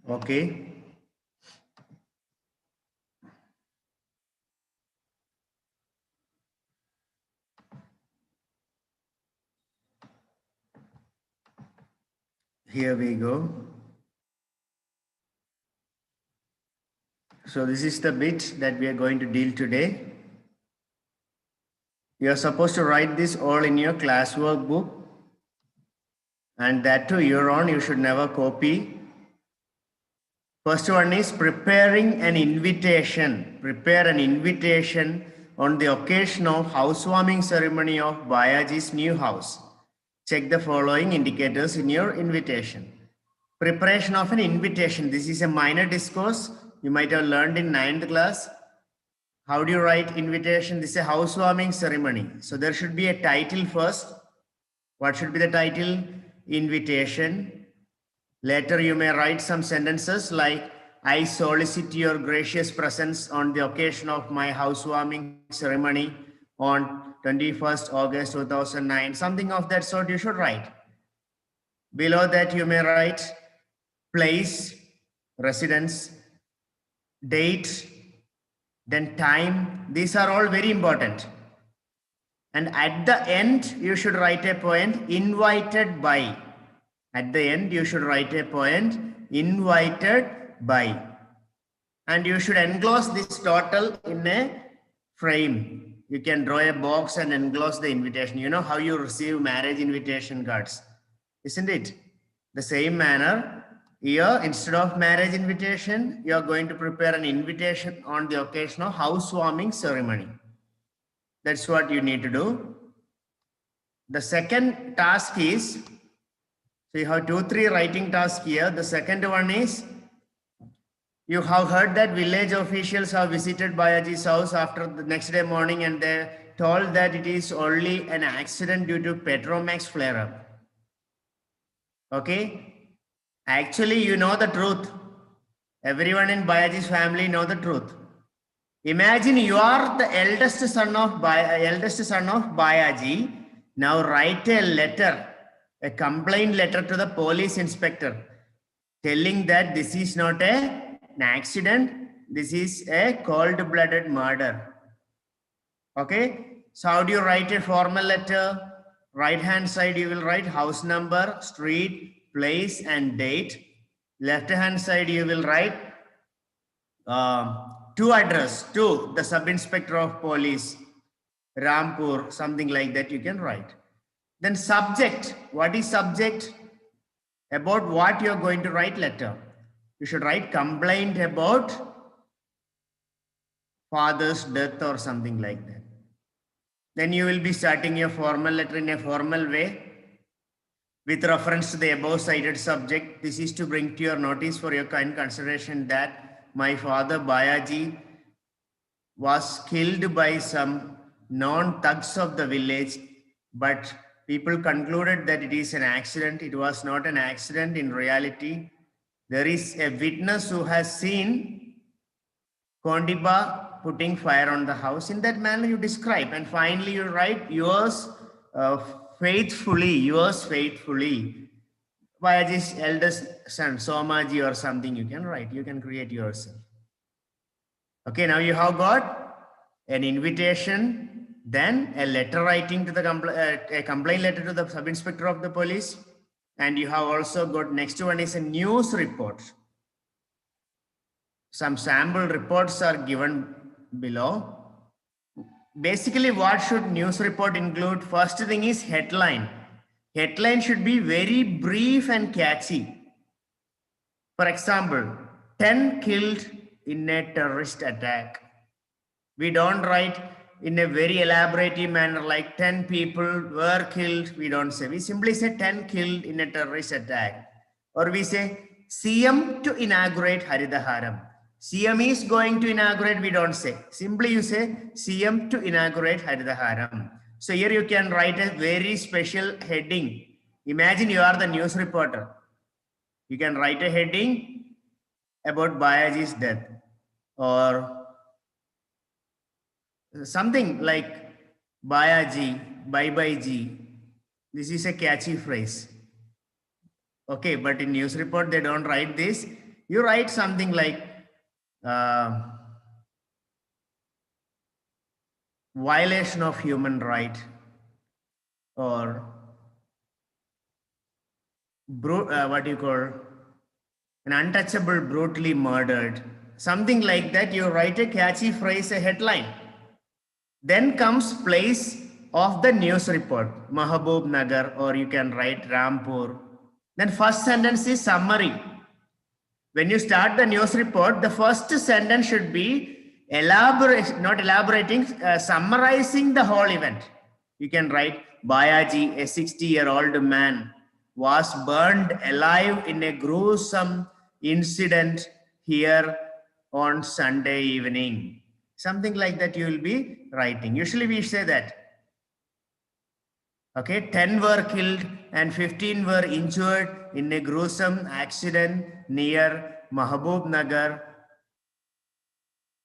Okay. Here we go. So this is the bit that we are going to deal today. You are supposed to write this all in your classwork book, and that too your own. You should never copy. First one is preparing an invitation. Prepare an invitation on the occasion of housewarming ceremony of Bayaji's new house. Check the following indicators in your invitation. Preparation of an invitation. This is a minor discourse. You might have learned in 9th class. How do you write invitation? This is a housewarming ceremony. So there should be a title first. What should be the title? Invitation. Later you may write some sentences like, I solicit your gracious presence on the occasion of my housewarming ceremony on 21st August 2009. Something of that sort you should write. Below that you may write place, residence, date, then time. These are all very important. And at the end, you should write a point, invited by. At the end, you should write a point, invited by. And you should enclose this total in a frame. You can draw a box and enclose the invitation. You know how you receive marriage invitation cards, isn't it? The same manner, here, instead of marriage invitation, you are going to prepare an invitation on the occasion of housewarming ceremony. That's what you need to do. The second task is, so you have 2-3 writing tasks here. The second one is, you have heard that village officials have visited Bayaji's house after the next day morning, and they told that it is only an accident due to Petromax flare-up. Okay? Actually, you know the truth. Everyone in Bayaji's family know the truth. Imagine you are the eldest son of Bayaji. Now write a letter, a complaint letter to the police inspector, telling that this is not an accident, this is a cold-blooded murder. Okay, so how do you write a formal letter? Right hand side you will write house number, street, place and date. Left hand side you will write to address to the sub-inspector of police, Rampur, something like that you can write. Then subject. What is subject? About what you are going to write letter. You should write complaint about father's death or something like that. Then you will be starting your formal letter in a formal way with reference to the above cited subject. This is to bring to your notice for your kind consideration that my father Bayaji was killed by some non-thugs of the village, but people concluded that it is an accident. It was not an accident in reality. There is a witness who has seen Kondiba putting fire on the house. In that manner you describe, and finally you write yours faithfully, Bayaji's eldest son, Somaji or something you can write. You can create yourself. Okay, now you have got an invitation, then a letter writing to the a complaint letter to the sub-inspector of the police, and you have also got next one is a news report. Some sample reports are given below. Basically, what should news report include? First thing is headline. Headline should be very brief and catchy. For example, 10 killed in a terrorist attack. We don't write in a very elaborate manner like 10 people were killed. We don't say. We simply say 10 killed in a terrorist attack. Or we say CM to inaugurate Haridaharam. CM is going to inaugurate, we don't say. Simply you say CM to inaugurate Haridaharam. So here you can write a very special heading. Imagine you are the news reporter. You can write a heading about Bayaji's death or something like Bayaji, bye-bye ji. This is a catchy phrase. Okay, but in news report, they don't write this. You write something like violation of human right, or what you call an untouchable brutally murdered, something like that. You write a catchy phrase, a headline. Then comes place of the news report, Mahabub Nagar, or you can write Rampur. Then first sentence is summary. When you start the news report, the first sentence should be not elaborating, summarizing the whole event. You can write, Bayaji, a 60-year-old man, was burned alive in a gruesome incident here on Sunday evening. Something like that you will be writing. Usually we say that. Okay, 10 were killed and 15 were injured in a gruesome accident near Mahabub Nagar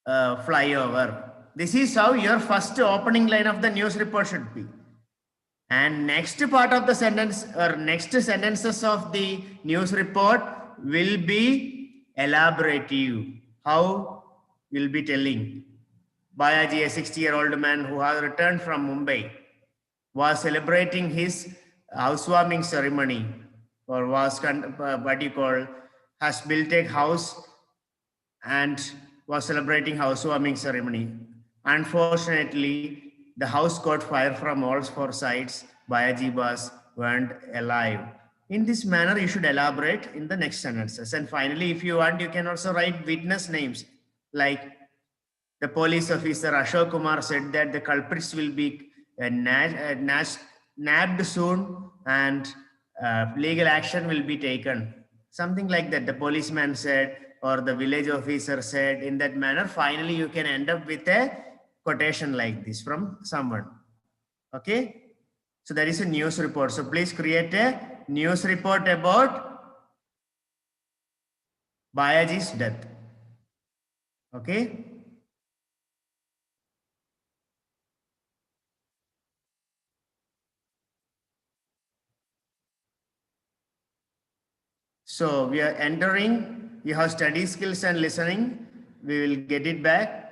flyover. This is how your first opening line of the news report should be. And next part of the sentence or next sentences of the news report will be elaborative. How will be telling. Bayaji, a 60-year-old man who has returned from Mumbai, was celebrating his housewarming ceremony, or was what you call, has built a house and was celebrating housewarming ceremony. Unfortunately, the house caught fire from all four sides. Bayaji was burned alive. In this manner, you should elaborate in the next sentences. And finally, if you want, you can also write witness names. Like the police officer Ashok Kumar said that the culprits will be nabbed soon and legal action will be taken. Something like that. The policeman said, or the village officer said. In that manner, finally, you can end up with a quotation like this from someone. Okay. So that is a news report. So please create a news report about Bayaji's death. Okay. So we are entering, you have study skills and listening. We will get it back.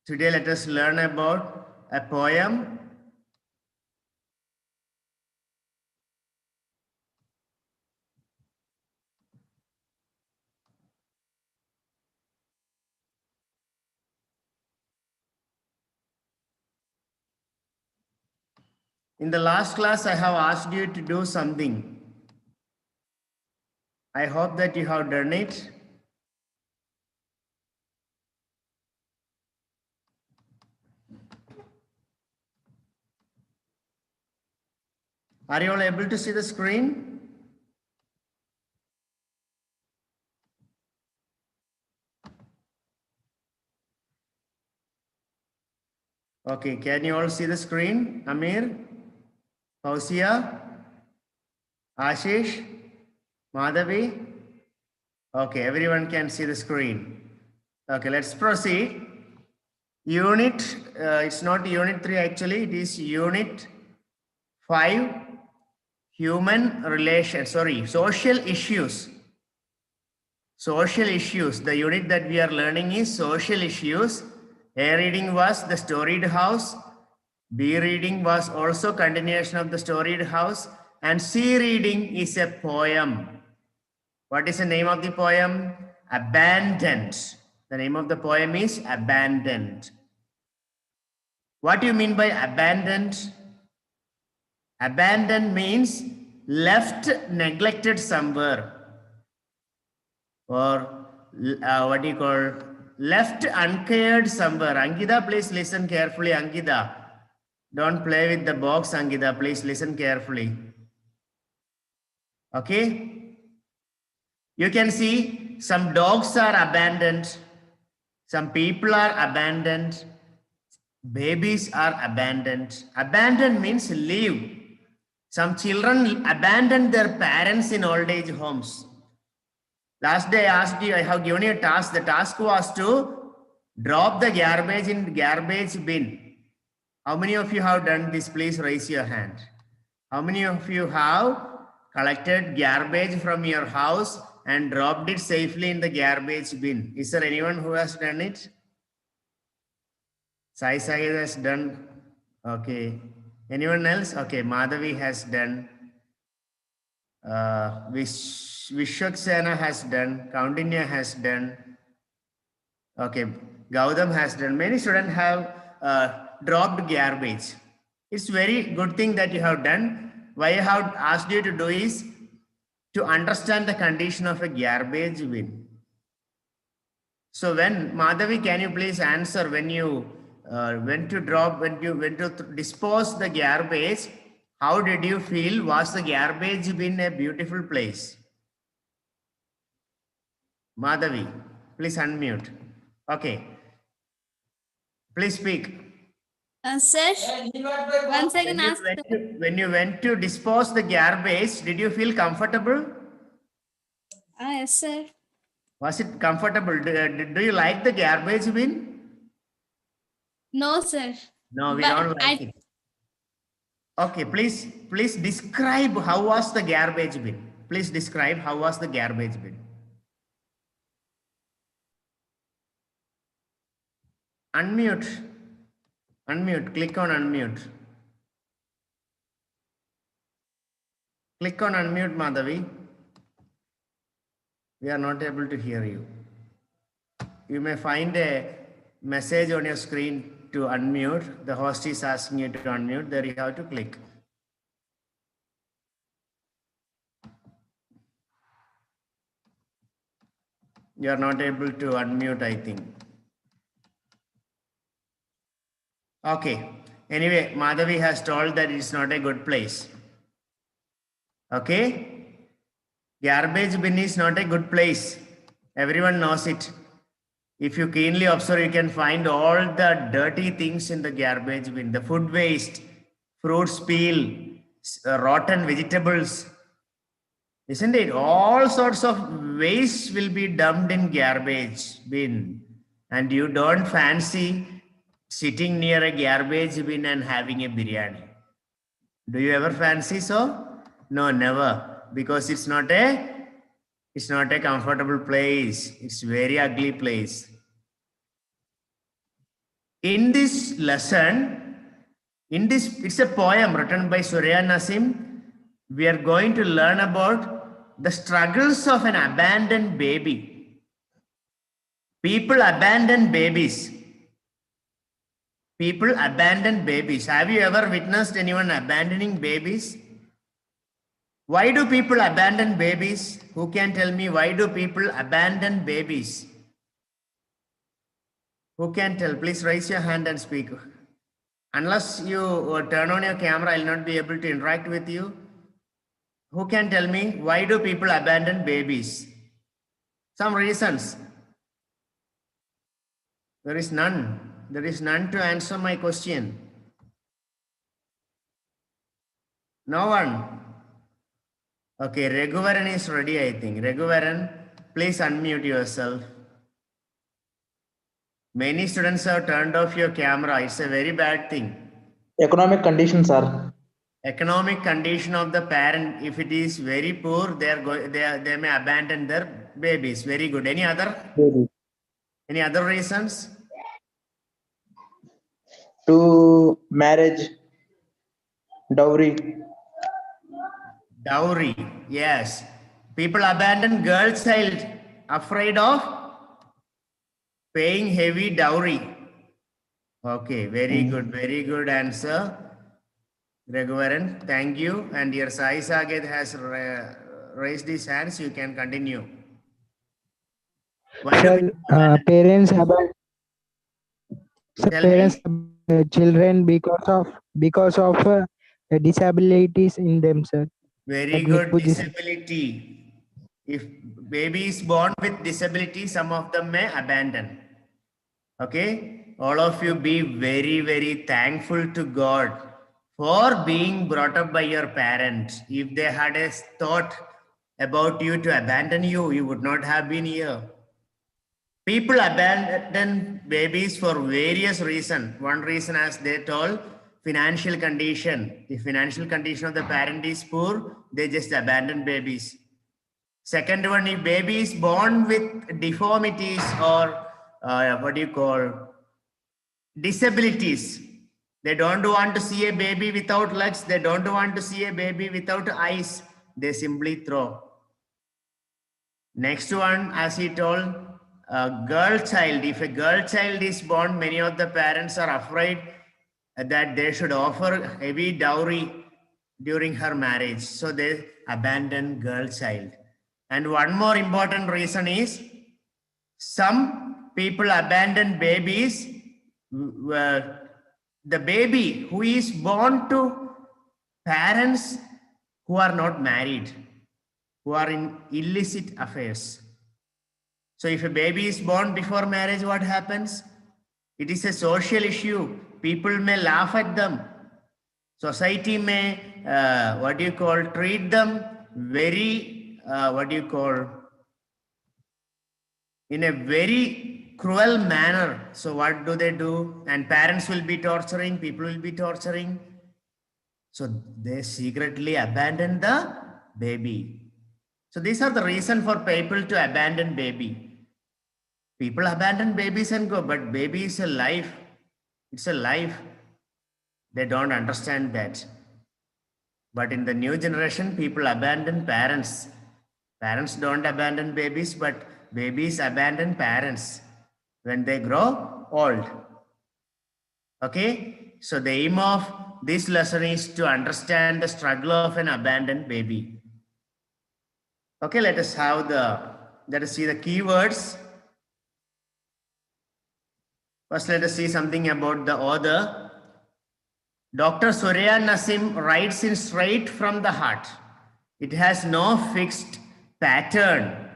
Today, let us learn about a poem. In the last class, I have asked you to do something. I hope that you have done it. Are you all able to see the screen? Okay, can you all see the screen? Amir, Fausia, Ashish, Madhavi? Okay, everyone can see the screen. Okay, let's proceed. Unit, it's not unit 3 actually, it is unit 5, human relations, social issues. Social issues, the unit that we are learning is social issues. A reading was the storied house. B reading was also continuation of the storied house. And C reading is a poem. What is the name of the poem? Abandoned. The name of the poem is Abandoned. What do you mean by abandoned? Abandoned means left, neglected somewhere. Or what do you call? Left uncared somewhere. Angida, please listen carefully. Angida, don't play with the box. Angida, please listen carefully. Okay. You can see some dogs are abandoned. Some people are abandoned. Babies are abandoned. Abandoned means leave. Some children abandon their parents in old age homes. Last day I asked you, I have given you a task. The task was to drop the garbage in the garbage bin. How many of you have done this? Please raise your hand. How many of you have collected garbage from your house and dropped it safely in the garbage bin? Is there anyone who has done it? Sai Sagir has done. Okay. Anyone else? Okay. Madhavi has done. Vishwaksena has done. Kaundinya has done. Okay. Gautam has done. Many students have dropped garbage. It's very good thing that you have done. Why I have asked you to do is to understand the condition of a garbage bin. So when Madhavi, can you please answer when you went to dispose the garbage? How did you feel? Was the garbage bin a beautiful place? Madhavi, please unmute. Okay. Please speak. Sir, once again ask. When you went to dispose the garbage, did you feel comfortable? Yes, sir. Was it comfortable? Do you like the garbage bin? No, sir. No, we But don't like it. Okay, please describe how was the garbage bin. Please describe how was the garbage bin. Unmute. Unmute. Click on unmute. Click on unmute, Madhavi. We are not able to hear you. You may find a message on your screen to unmute. The host is asking you to unmute. There you have to click. You are not able to unmute, I think. Okay. Anyway, Madhavi has told that it's not a good place. Okay. Garbage bin is not a good place. Everyone knows it. If you keenly observe, you can find all the dirty things in the garbage bin. The food waste, fruits peel, rotten vegetables. Isn't it? All sorts of waste will be dumped in garbage bin. And you don't fancy sitting near a garbage bin and having a biryani. Do you ever fancy so? No, never. Because it's not a comfortable place. It's a very ugly place. In this lesson, it's a poem written by Surya Nasim. We are going to learn about the struggles of an abandoned baby. People abandon babies. People abandon babies. Have you ever witnessed anyone abandoning babies? Why do people abandon babies? Who can tell me why do people abandon babies? Who can tell? Please raise your hand and speak. Unless you turn on your camera, I'll not be able to interact with you. Who can tell me why do people abandon babies? Some reasons. There is none. There is none to answer my question. No one. Okay, Raghuvaran is ready, I think. Raghuvaran, please unmute yourself. Many students have turned off your camera. It's a very bad thing. Economic conditions, sir. Economic condition of the parent. If it is very poor, they may abandon their babies. Very good. Any other? Any other reasons? To marriage, dowry. Dowry. Yes. People abandon girl child afraid of paying heavy dowry. Okay, very good answer. Raghuvaran, thank you. And your Sai Saget has raised his hands. You can continue. Parents abandon children because of disabilities in them, sir. Very good. Disability. If baby is born with disability, some of them may abandon. Okay. All of you be very, very thankful to God for being brought up by your parents. If they had a thought about you to abandon you, you would not have been here. People abandon babies for various reasons. One reason, as they told, financial condition. The financial condition of the parent is poor, they just abandon babies. Second one, if baby is born with deformities or disabilities, they don't want to see a baby without legs, they don't want to see a baby without eyes, they simply throw. Next one, as he told, a girl child. If a girl child is born, many of the parents are afraid that they should offer heavy dowry during her marriage. So they abandon girl child. And one more important reason is some people abandon babies. The baby who is born to parents who are not married, who are in illicit affairs. So if a baby is born before marriage, what happens? It is a social issue. People may laugh at them. Society may, treat them very, in a very cruel manner. So what do? And parents will be torturing, people will be torturing. So they secretly abandon the baby. So these are the reason for people to abandon baby. People abandon babies and go, but baby is a life. It's a life. They don't understand that. But in the new generation, people abandon parents. Parents don't abandon babies, but babies abandon parents when they grow old. Okay? So the aim of this lesson is to understand the struggle of an abandoned baby. Okay, let us see the keywords. First, let us see something about the author. Dr. Surya Nasim writes in straight from the heart. It has no fixed pattern.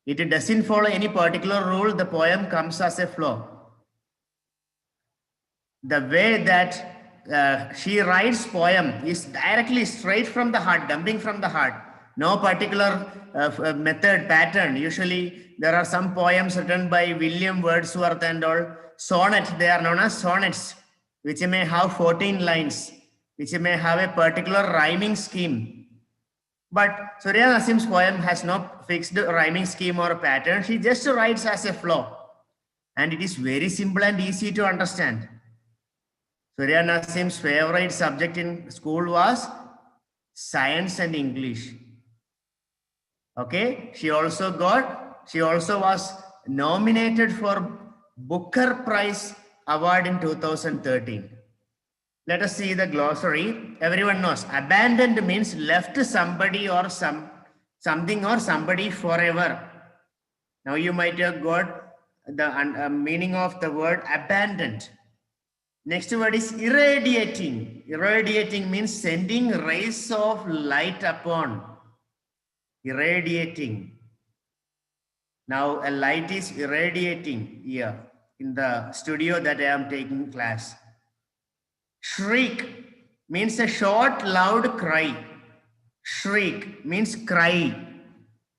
It doesn't follow any particular rule. The poem comes as a flow. The way that she writes poem is directly straight from the heart, dumping from the heart. No particular method, pattern. Usually there are some poems written by William Wordsworth and all. Sonnet, they are known as sonnets, which may have 14 lines, which may have a particular rhyming scheme. But Surya Nasim's poem has no fixed rhyming scheme or pattern. She just writes as a flow. And it is very simple and easy to understand. Surya Nasim's favorite subject in school was science and English. Okay, she also was nominated for Booker Prize Award in 2013. Let us see the glossary. Everyone knows abandoned means left somebody or something or somebody forever. Now you might have got the meaning of the word abandoned. Next word is irradiating. Irradiating means sending rays of light upon. Irradiating. Now a light is irradiating here in the studio that I am taking class. Shriek means a short, loud cry. Shriek means cry.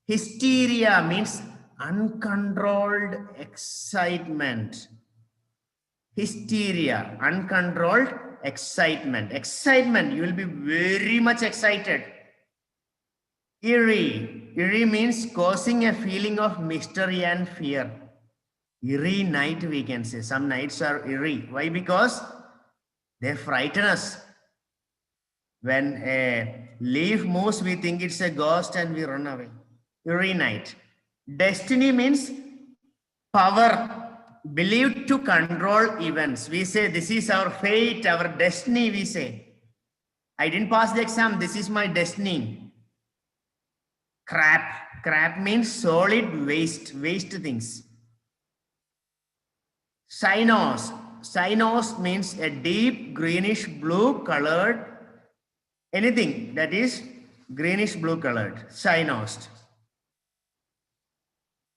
Hysteria means uncontrolled excitement. Hysteria, uncontrolled excitement. Excitement, you will be very much excited. Eerie. Eerie means causing a feeling of mystery and fear. Eerie night, we can say. Some nights are eerie. Why? Because they frighten us. When a leaf moves, we think it's a ghost and we run away. Eerie night. Destiny means power, believed to control events. We say this is our fate, our destiny, we say. I didn't pass the exam, this is my destiny. Crap. Crap means solid waste things. Cyanos. Cyanos means a deep greenish blue colored, anything that is greenish blue colored. Cyanos.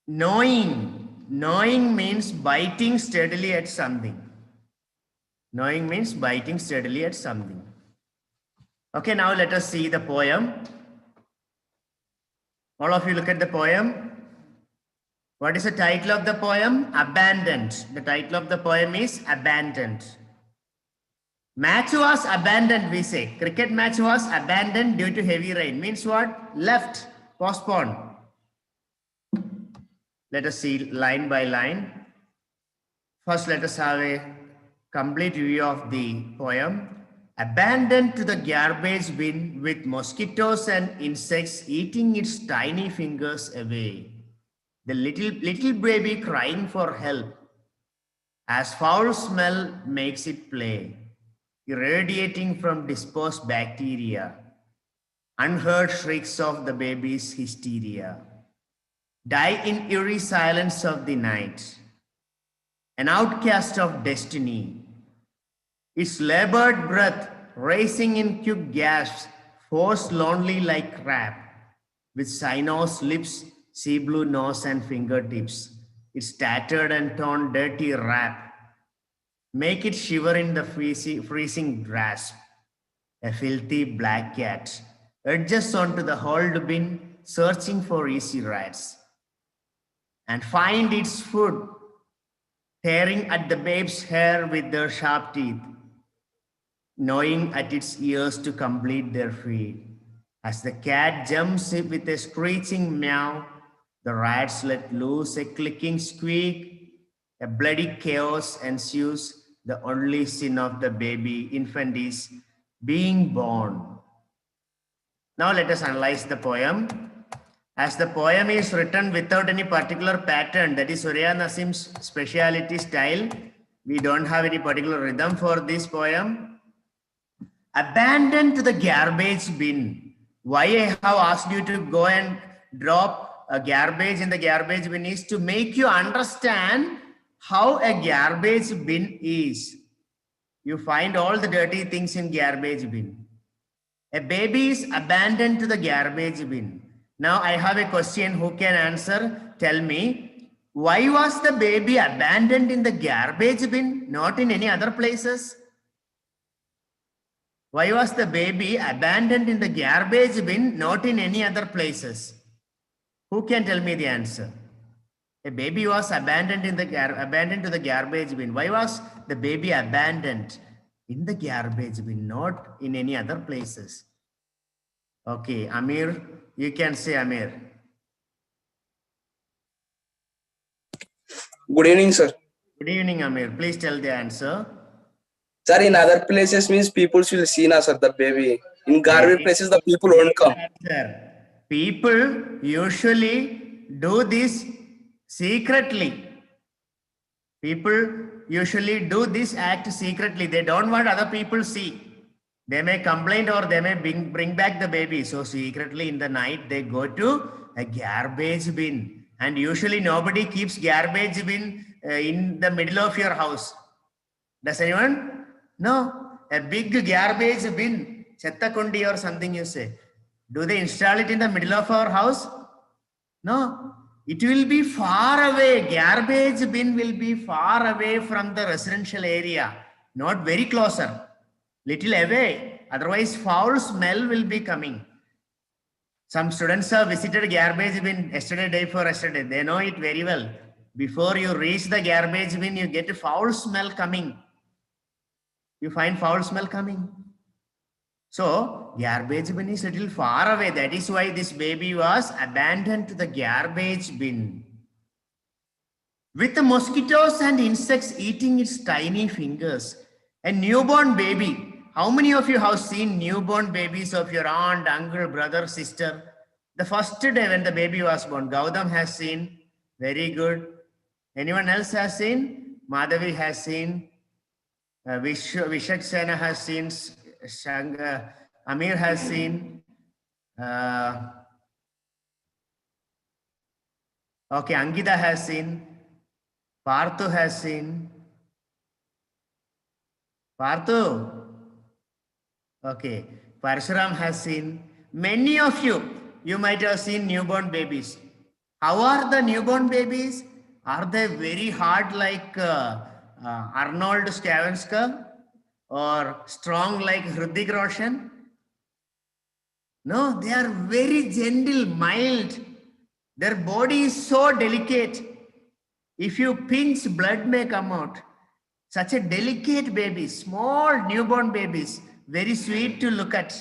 Gnawing. Gnawing means biting steadily at something. Gnawing means biting steadily at something. Okay, now let us see the poem. All of you look at the poem. What is the title of the poem? Abandoned. The title of the poem is Abandoned. Match was abandoned, we say. Cricket match was abandoned due to heavy rain. Means what? Left, postponed. Let us see line by line. First, let us have a complete view of the poem. Abandoned to the garbage bin with mosquitoes and insects eating its tiny fingers away. The little baby crying for help as foul smell makes it play, irradiating from dispersed bacteria. Unheard shrieks of the baby's hysteria die in eerie silence of the night. An outcast of destiny, its labored breath racing in quick gasps, forced lonely like crab, with sinuous lips, sea blue nose and fingertips, its tattered and torn dirty wrap, make it shiver in the freezing grasp. A filthy black cat edges onto the hold bin, searching for easy rides, and find its food, tearing at the babe's hair with their sharp teeth, gnawing at its ears to complete their feed. As the cat jumps with a screeching meow, the rats let loose a clicking squeak. A bloody chaos ensues. The only sin of the baby infant is being born. Now let us analyze the poem. As the poem is written without any particular pattern, that is Surya Nasim's speciality style, we don't have any particular rhythm for this poem. Abandoned to the garbage bin. Why I have asked you to go and drop a garbage in the garbage bin is to make you understand how a garbage bin is. You find all the dirty things in garbage bin. A baby is abandoned to the garbage bin. Now I have a question. Who can answer? Tell me, why was the baby abandoned in the garbage bin, not in any other places? Why was the baby abandoned in the garbage bin, not in any other places? Who can tell me the answer? A baby was abandoned to the garbage bin. Why was the baby abandoned in the garbage bin, not in any other places? Okay, Amir, you can say Amir. Good evening, sir. Good evening, Amir. Please tell the answer. Sir, in other places means people will see na, sir, the baby. In garbage places, the people won't come. Answer. People usually do this secretly. People usually do this act secretly. They don't want other people to see. They may complain or they may bring back the baby. So secretly in the night, they go to a garbage bin. And usually nobody keeps garbage bin in the middle of your house. Does anyone? No. A big garbage bin, Chettakundi or something you say. Do they install it in the middle of our house? No. It will be far away. Garbage bin will be far away from the residential area. Not very closer. Little away. Otherwise, foul smell will be coming. Some students have visited garbage bin yesterday, day before yesterday. They know it very well. Before you reach the garbage bin, you get a foul smell coming. You find foul smell coming. So, garbage bin is a little far away. That is why this baby was abandoned to the garbage bin. With the mosquitoes and insects eating its tiny fingers. A newborn baby. How many of you have seen newborn babies of your aunt, uncle, brother, sister? The first day when the baby was born, Gautam has seen. Very good. Anyone else has seen? Madhavi has seen. Vishak Sena has seen. Amir has seen. Okay, Angita has seen. Parthu has seen. Parthu. Okay, Parshuram has seen. Many of you might have seen newborn babies. How are the newborn babies? Are they very hard like Arnold Schwarzenegger or strong like Hrithik Roshan? No, they are very gentle, mild. Their body is so delicate. If you pinch, blood may come out. Such a delicate baby, small newborn babies, very sweet to look at.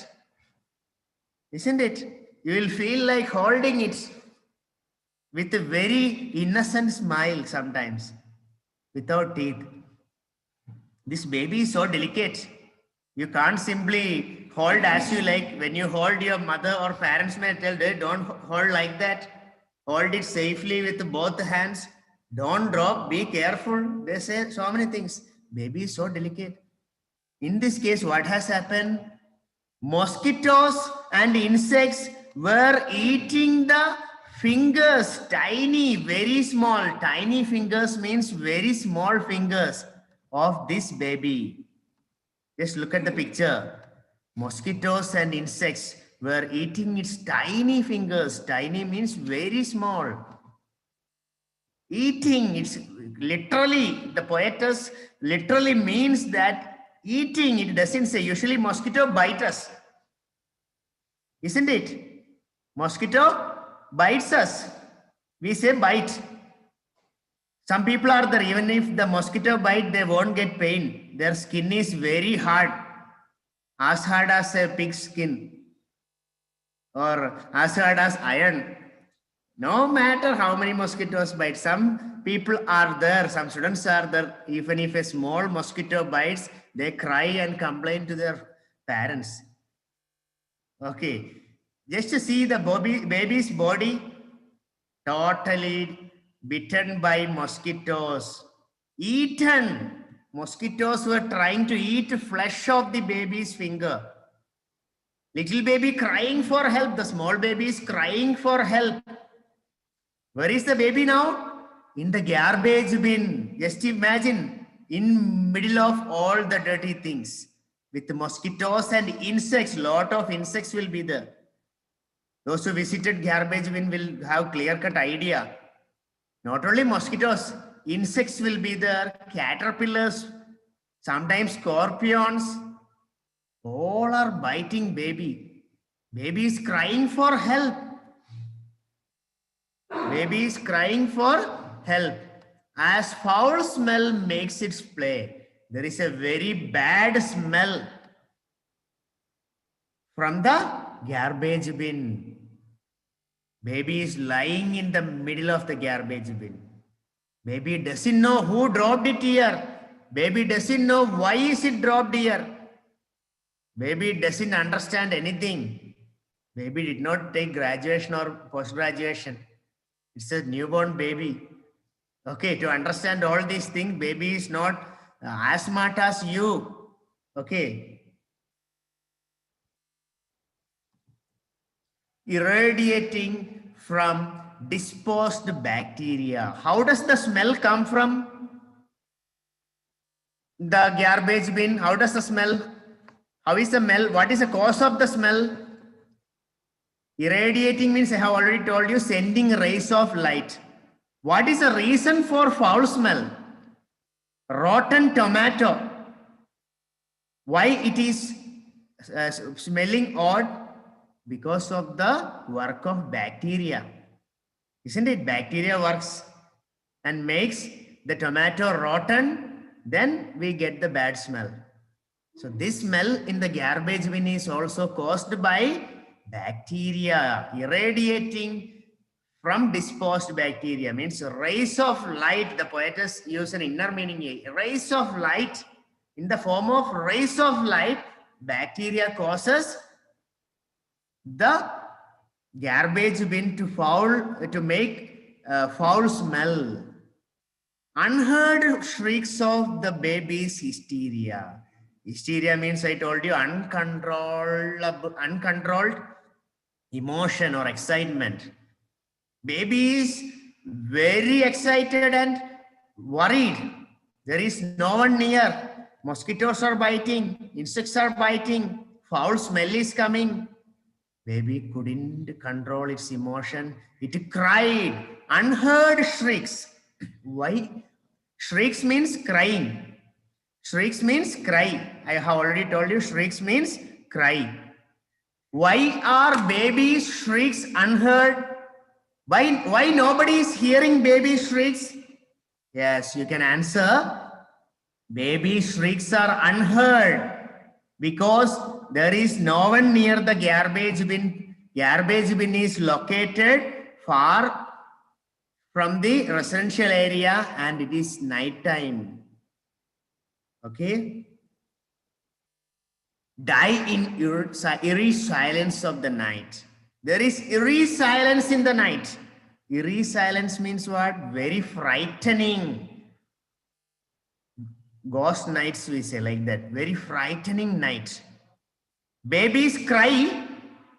Isn't it? You will feel like holding it with a very innocent smile sometimes, without teeth. This baby is so delicate. You can't simply hold as you like. When you hold, your mother or parents may tell, they don't hold like that. Hold it safely with both hands. Don't drop, be careful. They say so many things. Baby is so delicate. In this case, what has happened? Mosquitoes and insects were eating the fingers, tiny, very small. Tiny fingers means very small fingers of this baby. Just look at the picture. Mosquitoes and insects were eating its tiny fingers. Tiny means very small. Eating, it's literally, the poetess literally means that eating, it doesn't say. Usually mosquito bite us. Isn't it? Mosquito bites us. We say bite. Some people are there, even if the mosquito bite, they won't get pain. Their skin is very hard as a pig's skin, or as hard as iron. No matter how many mosquitoes bite, some people are there, some students are there, even if a small mosquito bites, they cry and complain to their parents. Okay, just to see the baby's body, totally bitten by mosquitoes, eaten. Mosquitoes were trying to eat flesh of the baby's finger. Little baby crying for help. The small baby is crying for help. Where is the baby now? In the garbage bin. Just imagine, in middle of all the dirty things. With mosquitoes and insects, lot of insects will be there. Those who visited garbage bin will have clear-cut idea. Not only mosquitoes, insects will be there, caterpillars, sometimes scorpions. All are biting baby. Baby is crying for help. Baby is crying for help. As foul smell makes its play, there is a very bad smell from the garbage bin. Baby is lying in the middle of the garbage bin. Baby doesn't know who dropped it here. Baby doesn't know why is it dropped here. Baby doesn't understand anything. Baby did not take graduation or post-graduation. It's a newborn baby. Okay, to understand all these things, baby is not as smart as you. Okay. Irradiating from disposed bacteria. How does the smell come from the garbage bin? How does the smell? How is the smell? What is the cause of the smell? Irradiating means, I have already told you, sending rays of light. What is the reason for foul smell? Rotten tomato. Why it is smelling odd? Because of the work of bacteria. Isn't it? Bacteria works and makes the tomato rotten, then we get the bad smell. So this smell in the garbage bin is also caused by bacteria irradiating from disposed bacteria. Means rays of light. The poetess used an inner meaning here. Rays of light. In the form of rays of light, bacteria causes the garbage bin to make foul smell. Unheard shrieks of the baby's hysteria. Hysteria means, I told you, uncontrolled emotion or excitement. Baby is very excited and worried. There is no one near. Mosquitoes are biting, insects are biting, foul smell is coming. Baby couldn't control its emotion. It cried, unheard shrieks. Why? Shrieks means crying. Shrieks means cry. I have already told you, shrieks means cry. Why are baby's shrieks unheard? Why nobody is hearing baby shrieks? Yes, you can answer. Baby shrieks are unheard because there is no one near the garbage bin. Garbage bin is located far from the residential area and it is night time. Okay? Die in eerie silence of the night. There is eerie silence in the night. Eerie silence means what? Very frightening. Ghost nights, we say like that. Very frightening night. Babies cry,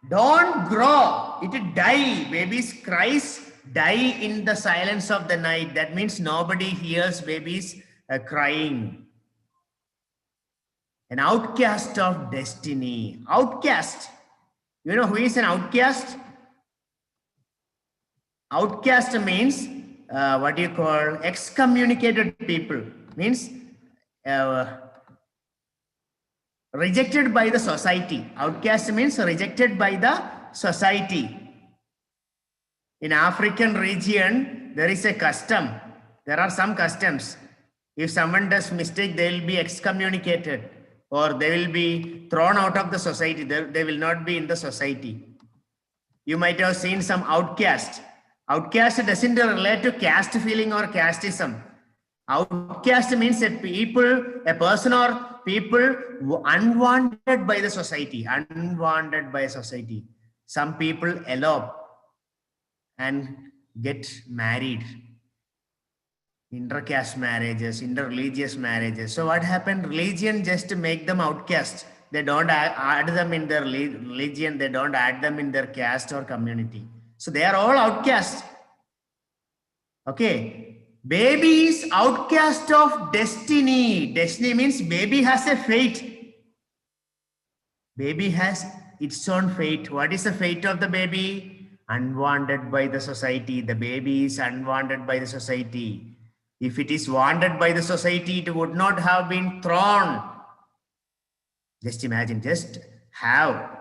don't grow, it die. Babies cries die in the silence of the night. That means nobody hears babies crying. An outcast of destiny. Outcast. You know who is an outcast? Outcast means what you call excommunicated people. Means rejected by the society. Outcast means rejected by the society. In African region, there is a custom. There are some customs. If someone does mistake, they will be excommunicated or they will be thrown out of the society. They will not be in the society. You might have seen some outcast. Outcast doesn't relate to caste feeling or casteism. Outcast means a person or people unwanted by the society, unwanted by society. Some people elope and get married. Intercaste marriages, interreligious marriages. So what happened? Religion just make them outcast. They don't add them in their religion. They don't add them in their caste or community. So they are all outcasts. Okay. Baby is outcast of destiny. Destiny means baby has a fate. Baby has its own fate. What is the fate of the baby? Unwanted by the society. The baby is unwanted by the society. If it is wanted by the society, it would not have been thrown. Just imagine, just have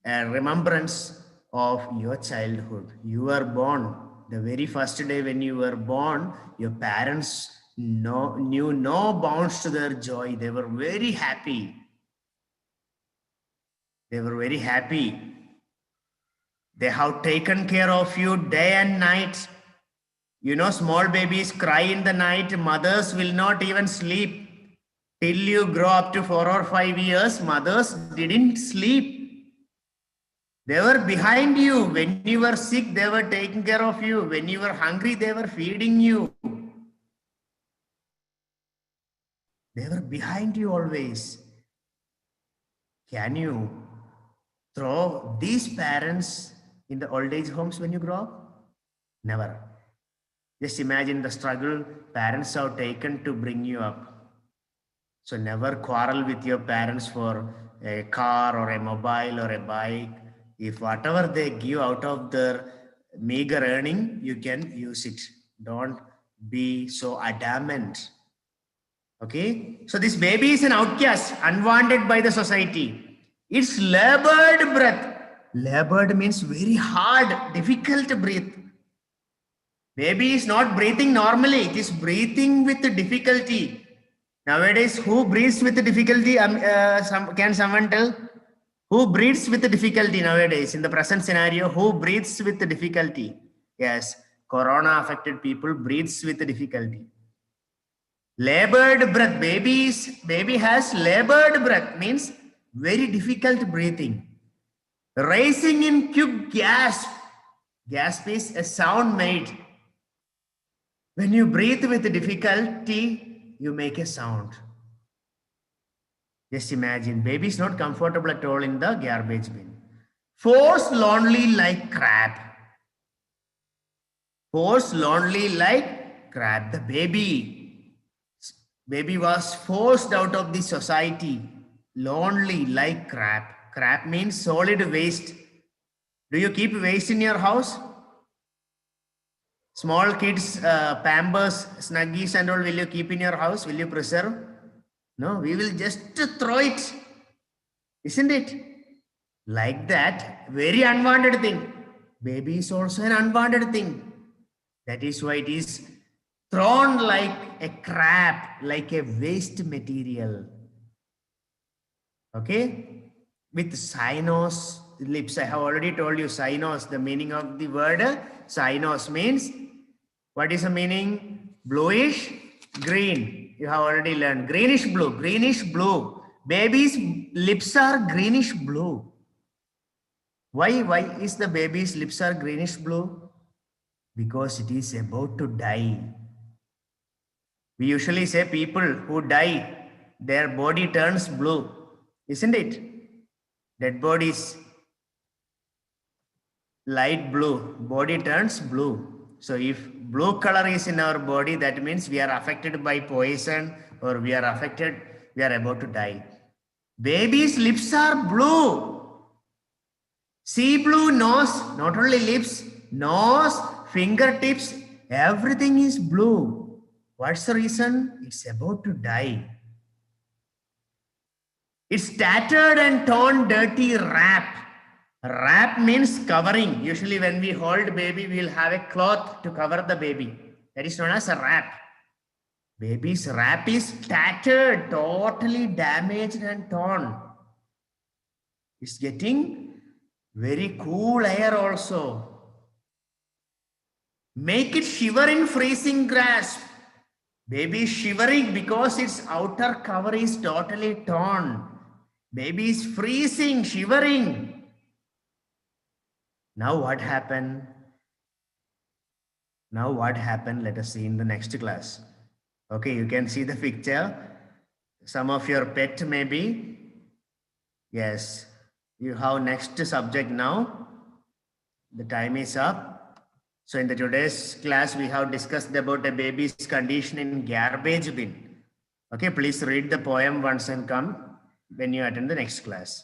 a remembrance of your childhood. You were born. The very first day when you were born, your parents knew no bounds to their joy. They were very happy. They were very happy. They have taken care of you day and night. You know, small babies cry in the night. Mothers will not even sleep. Till you grow up to 4 or 5 years, mothers didn't sleep. They were behind you. When you were sick, they were taking care of you. When you were hungry, they were feeding you. They were behind you always. Can you throw these parents in the old age homes when you grow up? Never. Just imagine the struggle parents have taken to bring you up. So never quarrel with your parents for a car or a mobile or a bike. If whatever they give out of their meager earning, you can use it. Don't be so adamant. Okay? So this baby is an outcast, unwanted by the society. It's labored breath. Labored means very hard, difficult breath. Baby is not breathing normally. It is breathing with difficulty. Nowadays, who breathes with difficulty? Can someone tell? Who breathes with difficulty nowadays? In the present scenario, who breathes with difficulty? Yes, corona affected people breathes with difficulty. Labored breath. Baby has labored breath, means very difficult breathing. Rising in quick gasp. Gasp is a sound made. When you breathe with difficulty, you make a sound. Just imagine, baby is not comfortable at all in the garbage bin. Forced lonely like crab. Forced lonely like crab. The baby was forced out of the society. Lonely like crab. Crab means solid waste. Do you keep waste in your house? Small kids, Pampers, Snuggies and all, will you keep in your house? Will you preserve? No, we will just throw it. Isn't it? Like that, very unwanted thing. Baby is also an unwanted thing. That is why it is thrown like a crap, like a waste material. Okay? With cyanos lips. I have already told you cyanos, the meaning of the word cyanos means, what is the meaning? Bluish green. You have already learned. Greenish blue, greenish blue. Baby's lips are greenish blue. Why? Why is the baby's lips are greenish blue? Because it is about to die. We usually say people who die, their body turns blue, isn't it? Dead bodies, light blue, body turns blue. So if blue color is in our body, that means we are affected by poison or we are affected, we are about to die. Baby's lips are blue. Sea blue nose, not only lips, nose, fingertips, everything is blue. What's the reason? It's about to die. It's tattered and torn, dirty wrap. Wrap means covering. Usually when we hold baby, we'll have a cloth to cover the baby. That is known as a wrap. Baby's wrap is tattered, totally damaged and torn. It's getting very cool air also. Make it shiver in freezing grasp. Baby is shivering because its outer cover is totally torn. Baby is freezing, shivering. Now what happened? Now what happened? Let us see in the next class. Okay, you can see the picture. Some of your pet maybe. Yes, you have next subject now. The time is up. So in the today's class, we have discussed about a baby's condition in garbage bin. Okay, please read the poem once and come when you attend the next class.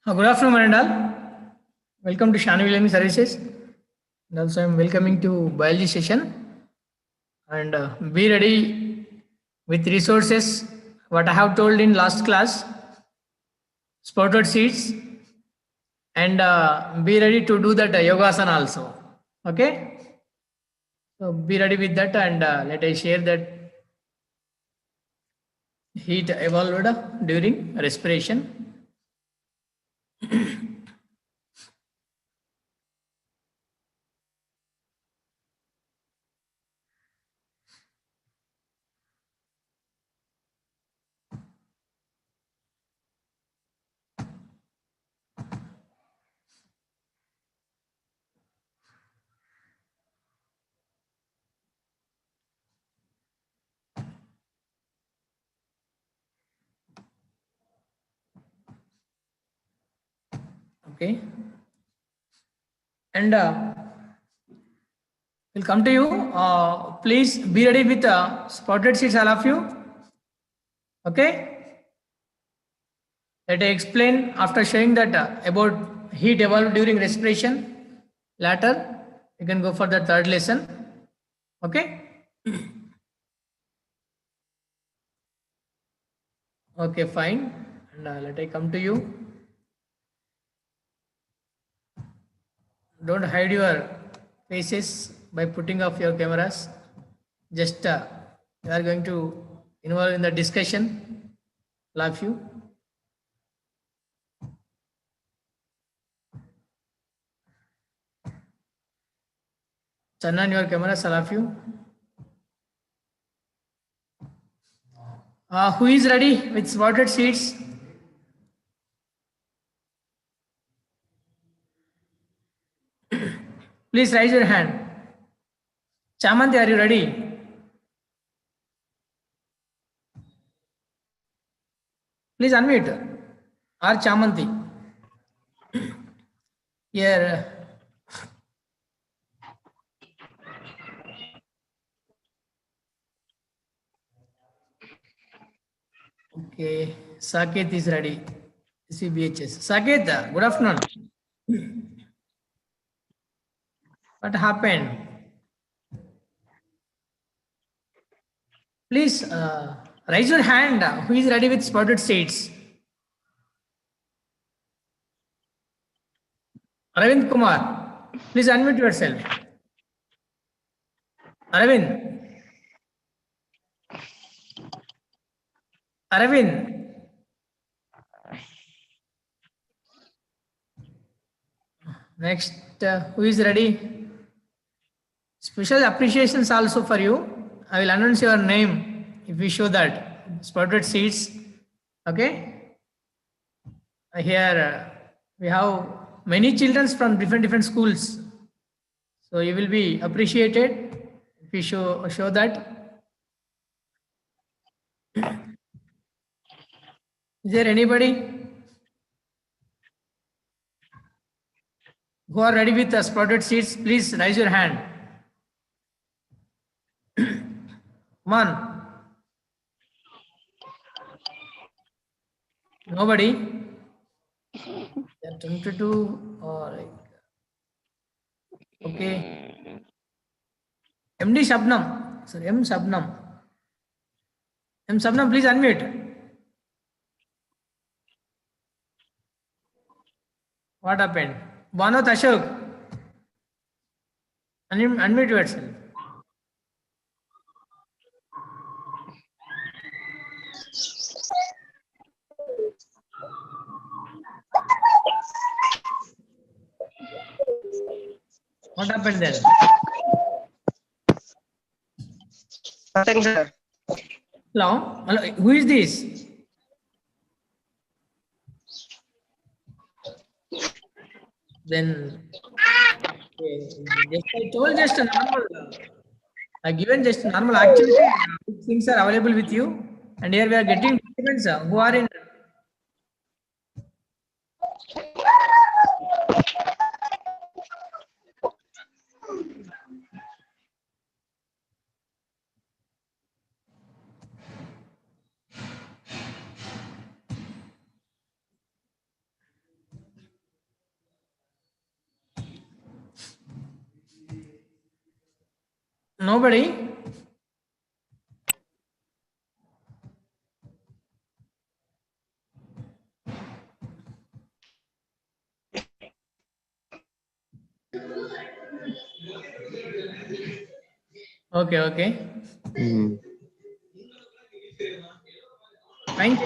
Good afternoon, Manandal. Welcome to Shanu Learning Services. And also, I'm welcoming to biology session. And be ready with resources. What I have told in last class, sprouted seeds, and be ready to do that yogasana also. Okay. So be ready with that, and let I share that heat evolved during respiration. Okay. And we'll come to you. Please be ready with spotted seeds, all of you. Okay. Let I explain after showing that about heat evolved during respiration. Later, you can go for the third lesson. Okay. Okay, fine. And let I come to you. Don't hide your faces by putting off your cameras. Just you are going to involve in the discussion. All of you. Turn on your cameras, all of you. Who is ready with spotted seeds? Please raise your hand. Chamanti, are you ready? Please unmute. Or Chamanti. Here. Okay. Saket is ready. CBHS. Saket, good afternoon. What happened? Please raise your hand. Who is ready with spotted seeds? Aravind Kumar, please unmute yourself. Aravind. Aravind. Next, who is ready? Special appreciations also for you. I will announce your name if we show that spotted seeds. Okay. Here we have many children from different schools. So you will be appreciated if we show that. Is there anybody who are ready with the spotted seeds? Please raise your hand. Come on. Nobody? They are tempted to, or okay. MD Shabnam. Sir, M Shabnam. M Shabnam, please unmute. What happened? Banot Ashok. Unmute yourself. What happened then? Nothing, sir. Hello? Hello? Who is this? Then just I told just a normal. I given just normal activity. Which things are available with you, and here we are getting documents who are in. Nobody? Okay, okay. Fine.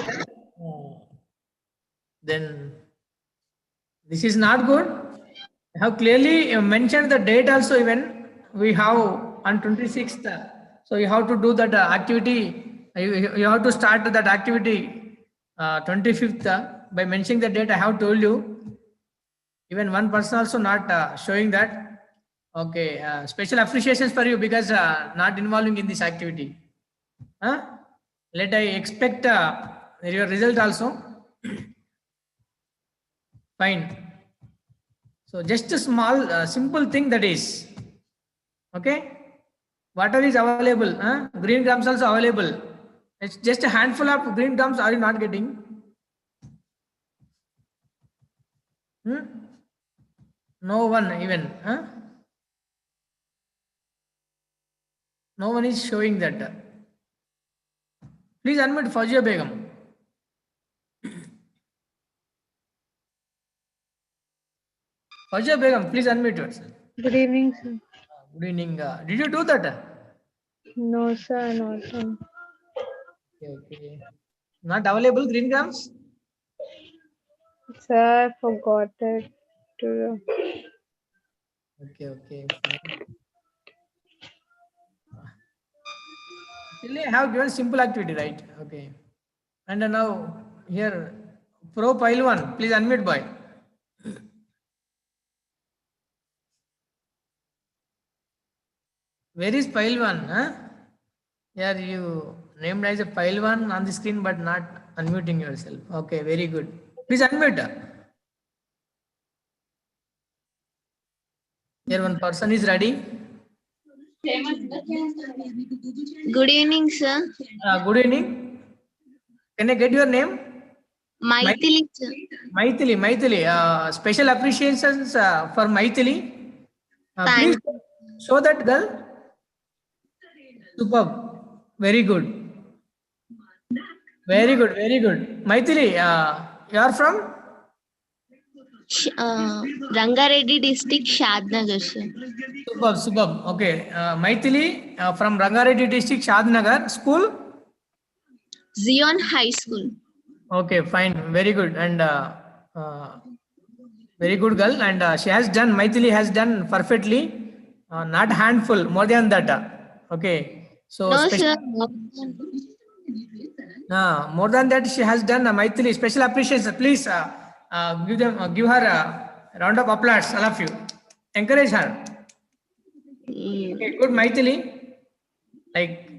Then this is not good. I have clearly mentioned the date also. Even we have on 26th. So you have to do that activity. You have to start that activity 25th by mentioning the date. I have told you. Even one person also not showing that. Okay, special appreciations for you because not involving in this activity. Huh? Let I expect your result also. Fine. So just a small simple thing that is, okay, water is available, green grams also available. It's just a handful of green grams. Are you not getting? No one even, no one is showing that. Please unmute Fauziya Begum. Fauziya Begum, please unmute yourself. Good evening, sir. Good evening. Did you do that? No, sir, not done. Okay. Not available green grams? Sir, I forgot it. To... Okay, okay. Actually, I have given simple activity, right? Okay. And now here, Pro Pile 1, please unmute boy. Where is Pile 1? Here you named as a Pile 1 on the screen, but not unmuting yourself. Okay, very good. Please unmute. Here one person is ready. Good evening, sir. Good evening. Can I get your name? Maithili, sir. Maithili. Special appreciations for Maithili. Please show that girl. Superb. Very good. Very good. Very good. Maithili, you are from? Rangareddy district, Shadnagar, sir. Superb. Superb. Okay. Maithili from Rangareddy district, Shadnagar. School? Zion High School. Okay, fine. Very good. And very good girl. And she has done, Maithili has done perfectly. Not handful, more than that. Okay. So, no, sir. More than that, she has done Maithili. Special appreciation. Please give her a round of applause, all of you. Encourage her. Okay, good, Maithili. Like,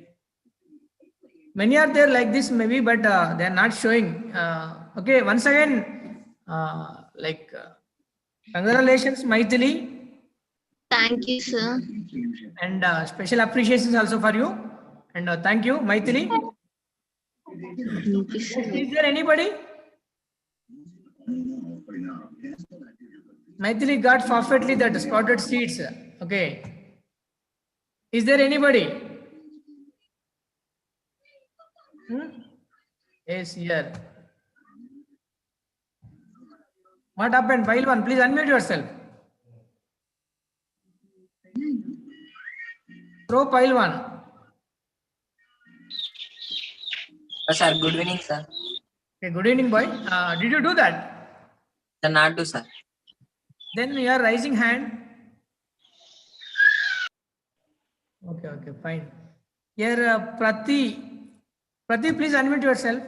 many are there like this maybe, but they are not showing. Okay, once again, congratulations, Maithili. Thank you, sir. And special appreciations also for you. And thank you, Maithili. Is there anybody? Maithili got perfectly that spotted seeds. Okay. Is there anybody? Yes, here. What happened? Pile 1, please unmute yourself. Pro Pile 1. Sir, good evening, sir. Okay, good evening, boy. Did you do that? Sir, not do, sir. Then you are raising hand. Okay, okay, fine. Here, Prati, please unmute yourself.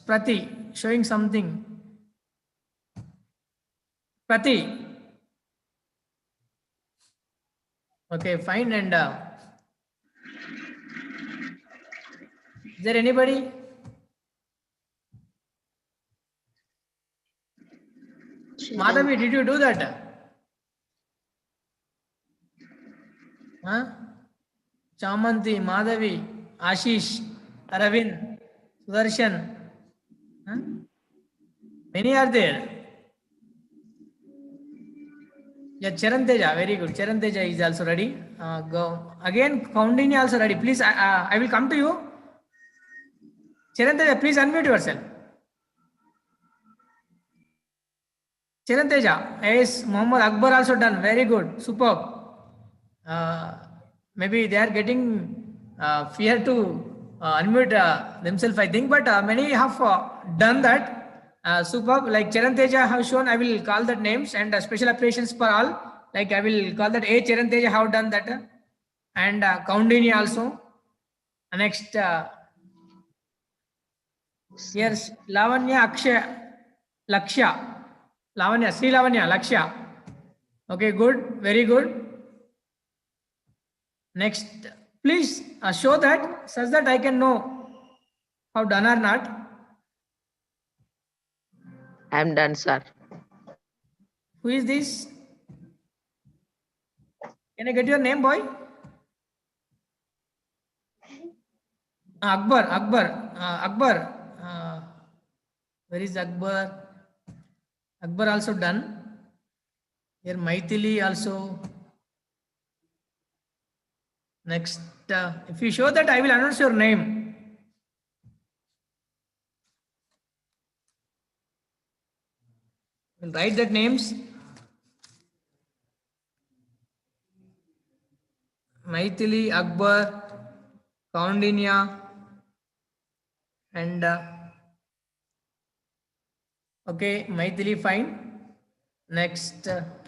Prati, showing something. Prati. Okay, fine. And is there anybody? Madhavi, did you do that? Chamanti, Madhavi, Ashish, Aravind, Sudarshan. Many are there. Yeah, Charanteja, very good. Charanteja is also ready. Go again. Kaundinya also ready. Please, I will come to you. Charanteja, please unmute yourself. Chiranteja, yes, Muhammad Akbar also done. Very good, superb. Maybe they are getting fear to unmute themselves, I think, but many have done that. Superb, like Chiranteja have shown, I will call that names and special appreciations for all. Like I will call that A. Chiranteja have done that. And Kaundini also. Next, here's Lavanya Akshay Lakshya. Lavanya, Sri Lavanya, Lakshya. Okay, good, very good. Next, please show that such that I can know how done or not. I am done, sir. Who is this? Can I get your name, boy? Akbar, Akbar. Where is Akbar? Akbar also done. Here Maithili also. Next, if you show that, I will announce your name. We'll write that names. Maithili, Akbar, Kaundinya, and okay, Maithili, fine. Next,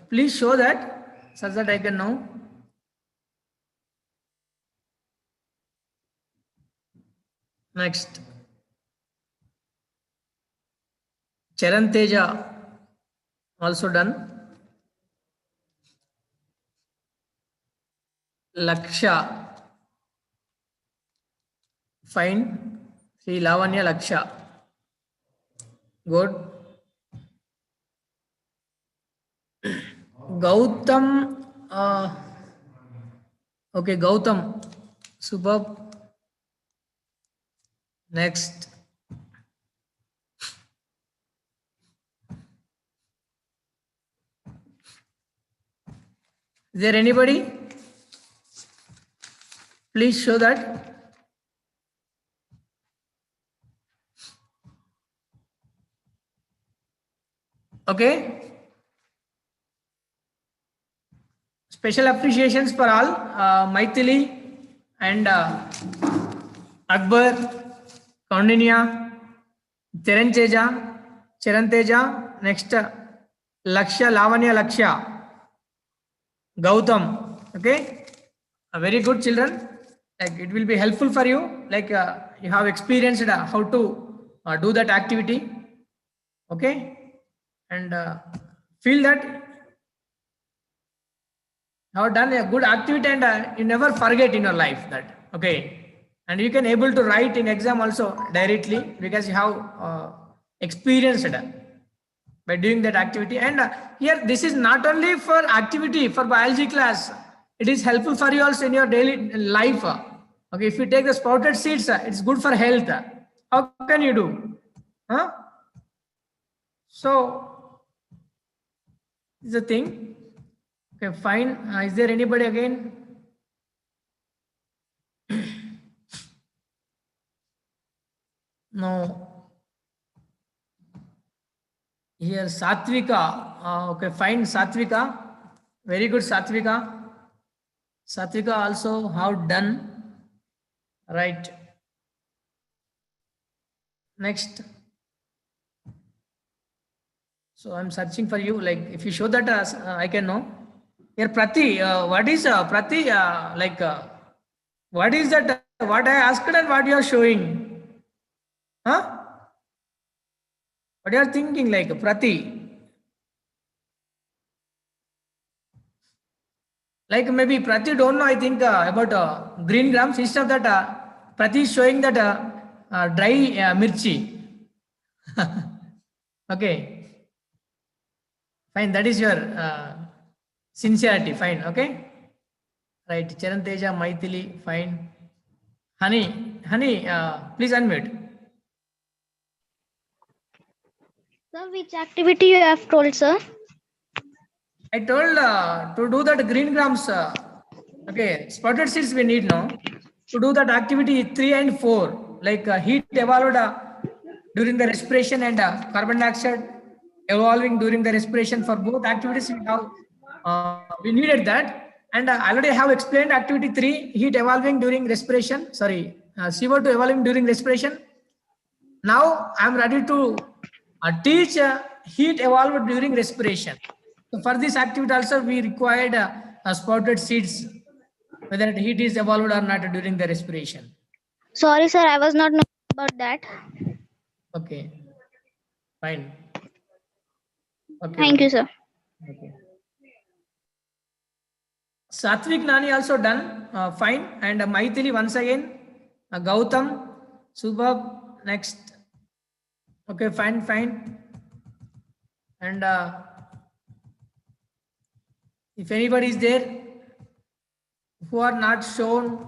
please show that such that I can know. Next, Charanteja also done. Laksha, fine. Sri Lavanya Laksha, good. Gautam, okay, Gautam, superb. Next, is there anybody? Please show that. Okay. Special appreciations for all. Maithili and Akbar, Kaundinya, Chiranteja, next Lakshya, Lavanya Lakshya, Gautam. Okay, very good children. Like it will be helpful for you. Like you have experienced how to do that activity. Okay, and feel that you have done a good activity and you never forget in your life that. Okay. And you can able to write in exam also directly because you have experienced by doing that activity. And here this is not only for activity for biology class, it is helpful for you also in your daily life. Okay, if you take the sprouted seeds, it's good for health. How can you do? Huh? So this is the thing. Okay, fine. Is there anybody again? No. Here Satvika. Okay, fine. Satvika. Very good, Satvika. Satvika also have done. Right. Next. So I'm searching for you. Like if you show that, I can know. Here Prati. What is Prati? What is that? What I asked and what you are showing? Huh? What you are thinking, like Prati? Like maybe Prati don't know, I think, about green grams. Instead of that, Prati is showing that dry mirchi. Okay. Fine, that is your sincerity. Fine, okay. Right, Charanteja, Maithili, fine. Honey, please unmute. Sir, which activity you have told, sir? I told to do that green grams. Okay, spotted seeds we need now to do that activity 3 and 4, like heat evolved during the respiration and carbon dioxide evolving during the respiration. For both activities we have we needed that, and I already have explained activity 3, heat evolving during respiration. Sorry, CO2 evolving during respiration. Now I am ready to teach heat evolved during respiration. So for this activity also we required spotted seeds, whether heat is evolved or not during the respiration. Sorry, sir, I was not knowing about that. Okay, fine. Okay. Thank you, sir. Okay. Satvik Nani also done, fine. And Maithili once again, Gautam, Subhab, next. Okay, fine. And if anybody is there who are not shown,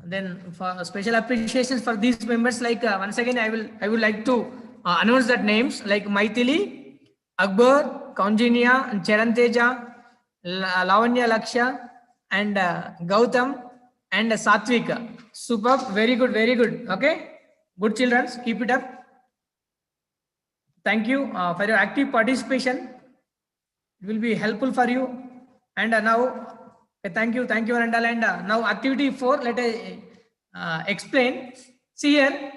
then for special appreciations for these members, like once again I would like to announce that names like Maithili, Akbar, Kaunjinia, and Charanteja, Lavanya Laksha, and Gautam, and Satvik. Superb, very good. Okay, good children, keep it up. Thank you for your active participation. It will be helpful for you. And now, thank you, Randall. And now activity 4, let us explain. See here,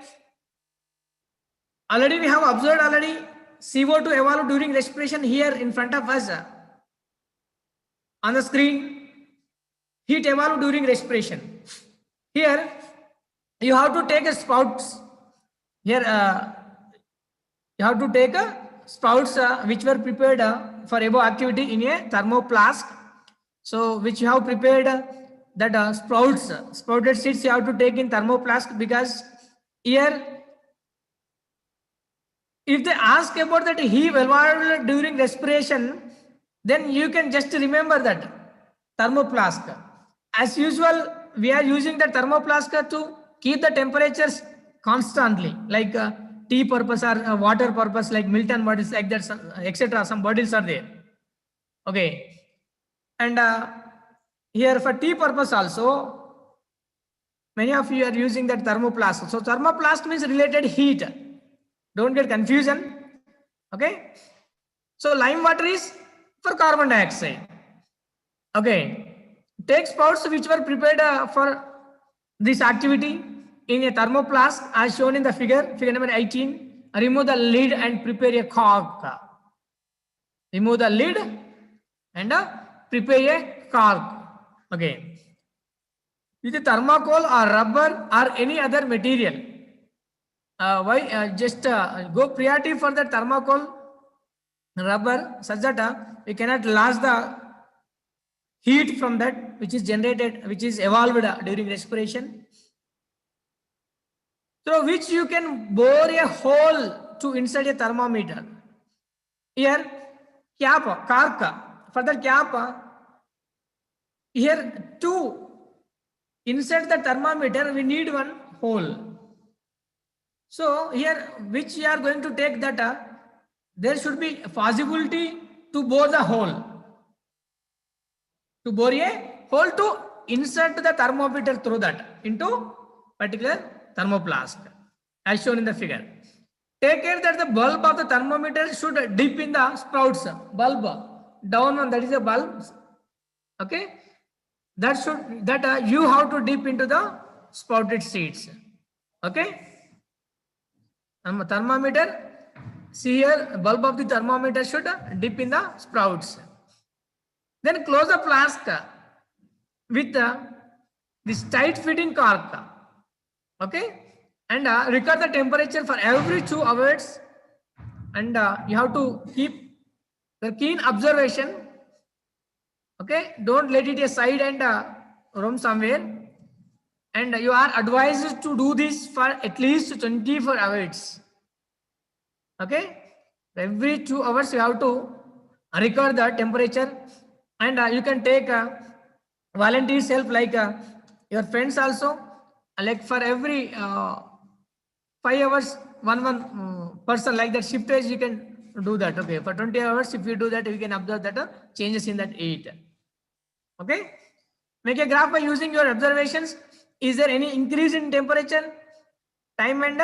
already we have observed CO2 evolved during respiration here in front of us on the screen. Heat evolved during respiration. Here you have to take a spouts. Here you have to take spouts which were prepared for above activity in a thermoplast. So which you have prepared that sprouted seeds you have to take in thermoplast, because here if they ask about that heat evolved during respiration, then you can just remember that thermoplast. As usual, we are using the thermoplast to keep the temperatures constantly, like tea purpose or water purpose, like Milton bottles, like that, etc. Some bottles are there. Okay. And here for tea purpose also, many of you are using that thermoplast. So thermoplast means related heat. Don't get confusion. Okay. So lime water is for carbon dioxide. Okay. Take spouts which were prepared for this activity in a thermoplast as shown in the figure number 18. Remove the lid and prepare a cork. Remove the lid and prepare a cork. Okay. With a thermocol or rubber or any other material. Just go priority for the thermocol, rubber, such that we cannot lose the heat from that which is generated, which is evolved during respiration. Through which you can bore a hole to insert a thermometer. Here, cap, cork. For the cap, here to insert the thermometer, we need one hole. So here, which you are going to take that, there should be a possibility to bore the hole. To bore a hole to insert the thermometer through that into particular thermoplast, as shown in the figure. Take care that the bulb of the thermometer should dip in the sprouts. Bulb down one, that is a bulb. Okay, that you have to dip into the sprouted seeds. Okay, thermometer. See here, bulb of the thermometer should dip in the sprouts. Then close the flask with this tight fitting cork. Okay, and record the temperature for every 2 hours, and you have to keep the keen observation. Okay, don't let it aside and roam somewhere. And you are advised to do this for at least 24 hours. Okay, every 2 hours you have to record the temperature, and you can take volunteers help, like your friends also, like for every 5 hours one person, like that shift wise you can do that. Okay, for 20 hours, if you do that, we can observe that changes in that heat. Okay, make a graph by using your observations. Is there any increase in temperature, time, and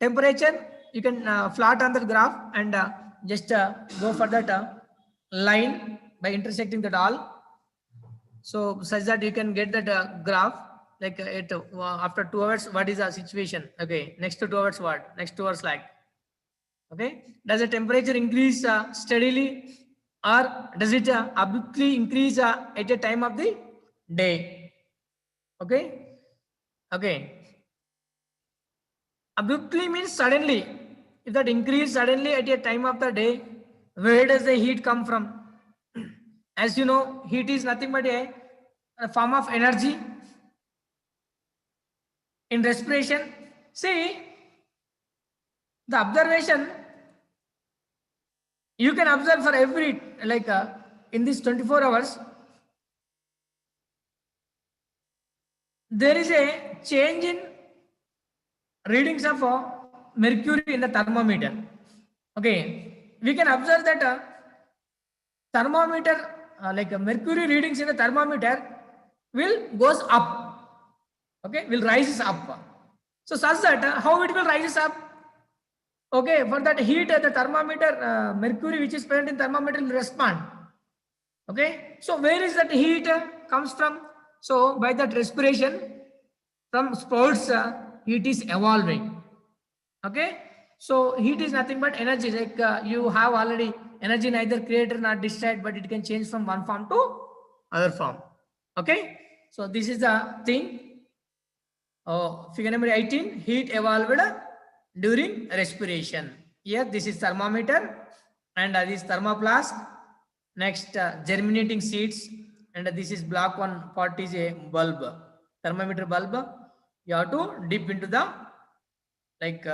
temperature? You can plot on the graph and just go for that line by intersecting that all. So such that you can get that graph like after 2 hours, what is the situation? Okay, next to 2 hours, what? Next 2 hours like. Okay, does the temperature increase steadily, or does it abruptly increase at a time of the day? Okay, okay. Abruptly means suddenly. If that increase suddenly at a time of the day, where does the heat come from? As you know, heat is nothing but a form of energy in respiration. See, the observation you can observe for every like in this 24 hours, there is a change in readings of mercury in the thermometer. Okay, we can observe that thermometer like mercury readings in the thermometer will goes up. Okay, will rises up. So such that how it will rises up? Okay, for that heat the thermometer mercury which is present in thermometer will respond. Okay, so where is that heat comes from? So by that respiration from spouts heat is evolving. Okay, so heat is nothing but energy. Like you have already energy neither created nor destroyed, but it can change from one form to other form. Okay, so this is the thing. Figure number 18, heat evolved during respiration. Here this is thermometer and this thermoplast. Next germinating seeds, and this is block 1 part is a bulb, thermometer bulb. You have to dip into the like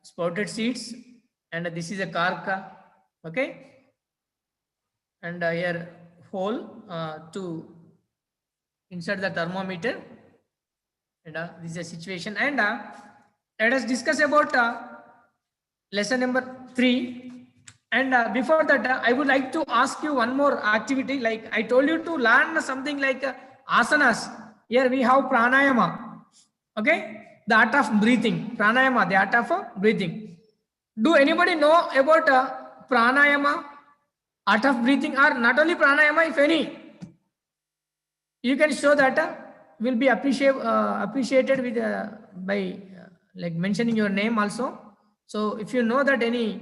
sprouted seeds, and this is a cork. Okay, and here hole to insert the thermometer, and this is a situation. And let us discuss about lesson number 3. And before that, I would like to ask you one more activity. Like I told you to learn something like asanas. Here we have pranayama. Okay, the art of breathing. Pranayama, the art of breathing. Do anybody know about pranayama, art of breathing, or not only pranayama? If any, you can show that will be appreciated with by like mentioning your name also. So if you know that any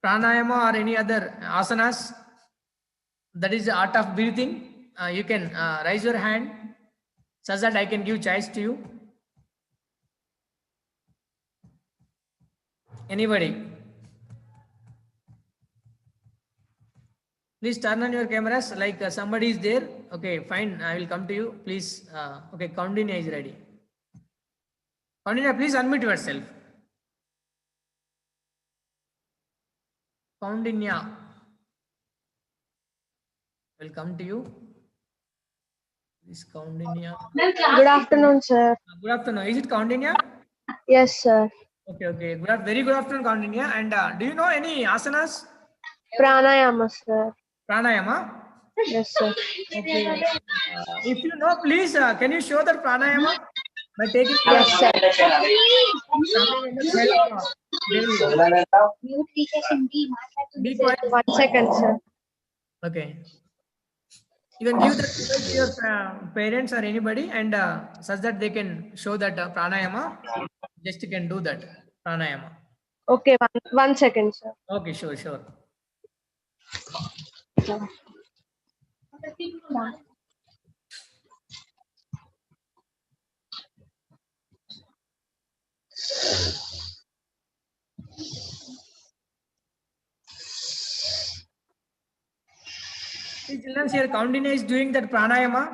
pranayama or any other asanas, that is the art of breathing, you can raise your hand such that I can give choice to you. Anybody? Please turn on your cameras like somebody is there. Okay, fine. I will come to you. Please. Okay, Kaundinya is ready. Kaundinya, please unmute yourself. Kaundinya. Will come to you. This Kaundinya. Good afternoon, sir. Good afternoon. Is it Kaundinya? Yes, sir. Okay, okay. Very good afternoon, Kaundinya. And do you know any asanas? Pranayama, sir. Pranayama? Yes, sir. Okay. If you know, please, can you show that pranayama by taking? Yes, sir. Be quiet. 1 second, sir. Okay. You can give that to your parents or anybody, and such that they can show that pranayama. Just you can do that pranayama. Okay, 1 second, sir. Okay, sure, sure. See, children, here Kaundinya is doing that pranayama.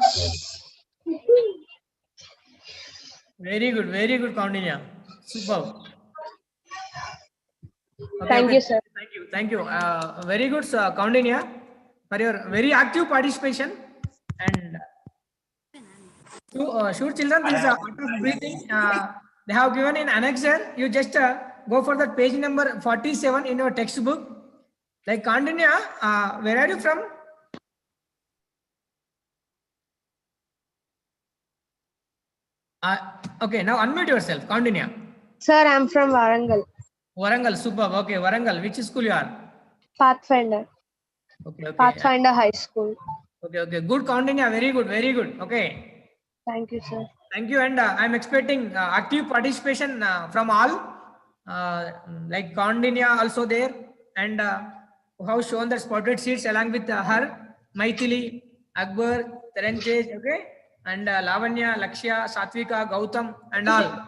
Very good, Kaundinya. Superb. Okay, Thank okay. you, sir. Thank you. Very good, Kaundinya, for your very active participation. And sure, children, this art of breathing, they have given in annexure. You just go for that page number 47 in your textbook. Like Kandinya, where are you from? Okay, now unmute yourself. Kandinya. Sir, I'm from Warangal. Warangal, superb. Okay, Warangal. Which school you are? Pathfinder. Okay. Pathfinder High School. Okay. Good, Kandinya. Very good. Okay. Thank you, sir. Thank you, and I'm expecting active participation from all, like Kandinya also there, and who have shown the spotted seats along with her, Maithili, Akbar, Terenchej, okay, and Lavanya, Lakshya, Satvika, Gautam, and all,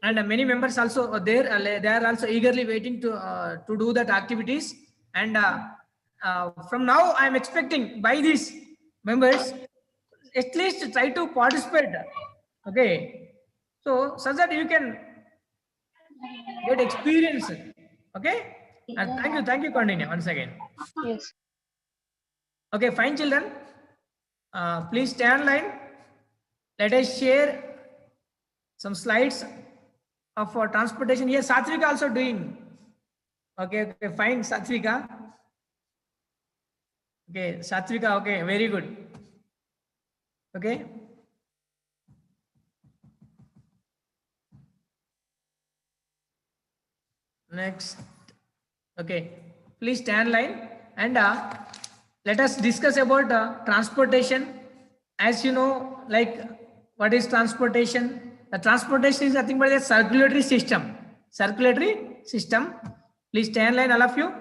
and many members also there. They are also eagerly waiting to do that activities, and from now I'm expecting by these members at least try to participate. Okay, so such that you can get experience. Okay, and thank you, Continue once again. Yes. Okay, fine, children. Please stay online. Let us share some slides of transportation. Here, Satvika also doing. Okay, fine, Satvika. Okay, Satvika. Okay, very good. Okay. Next. Okay, please stand line, and let us discuss about transportation. As you know, like what is transportation? The transportation is nothing but a circulatory system. Circulatory system. Please stand line, all of you.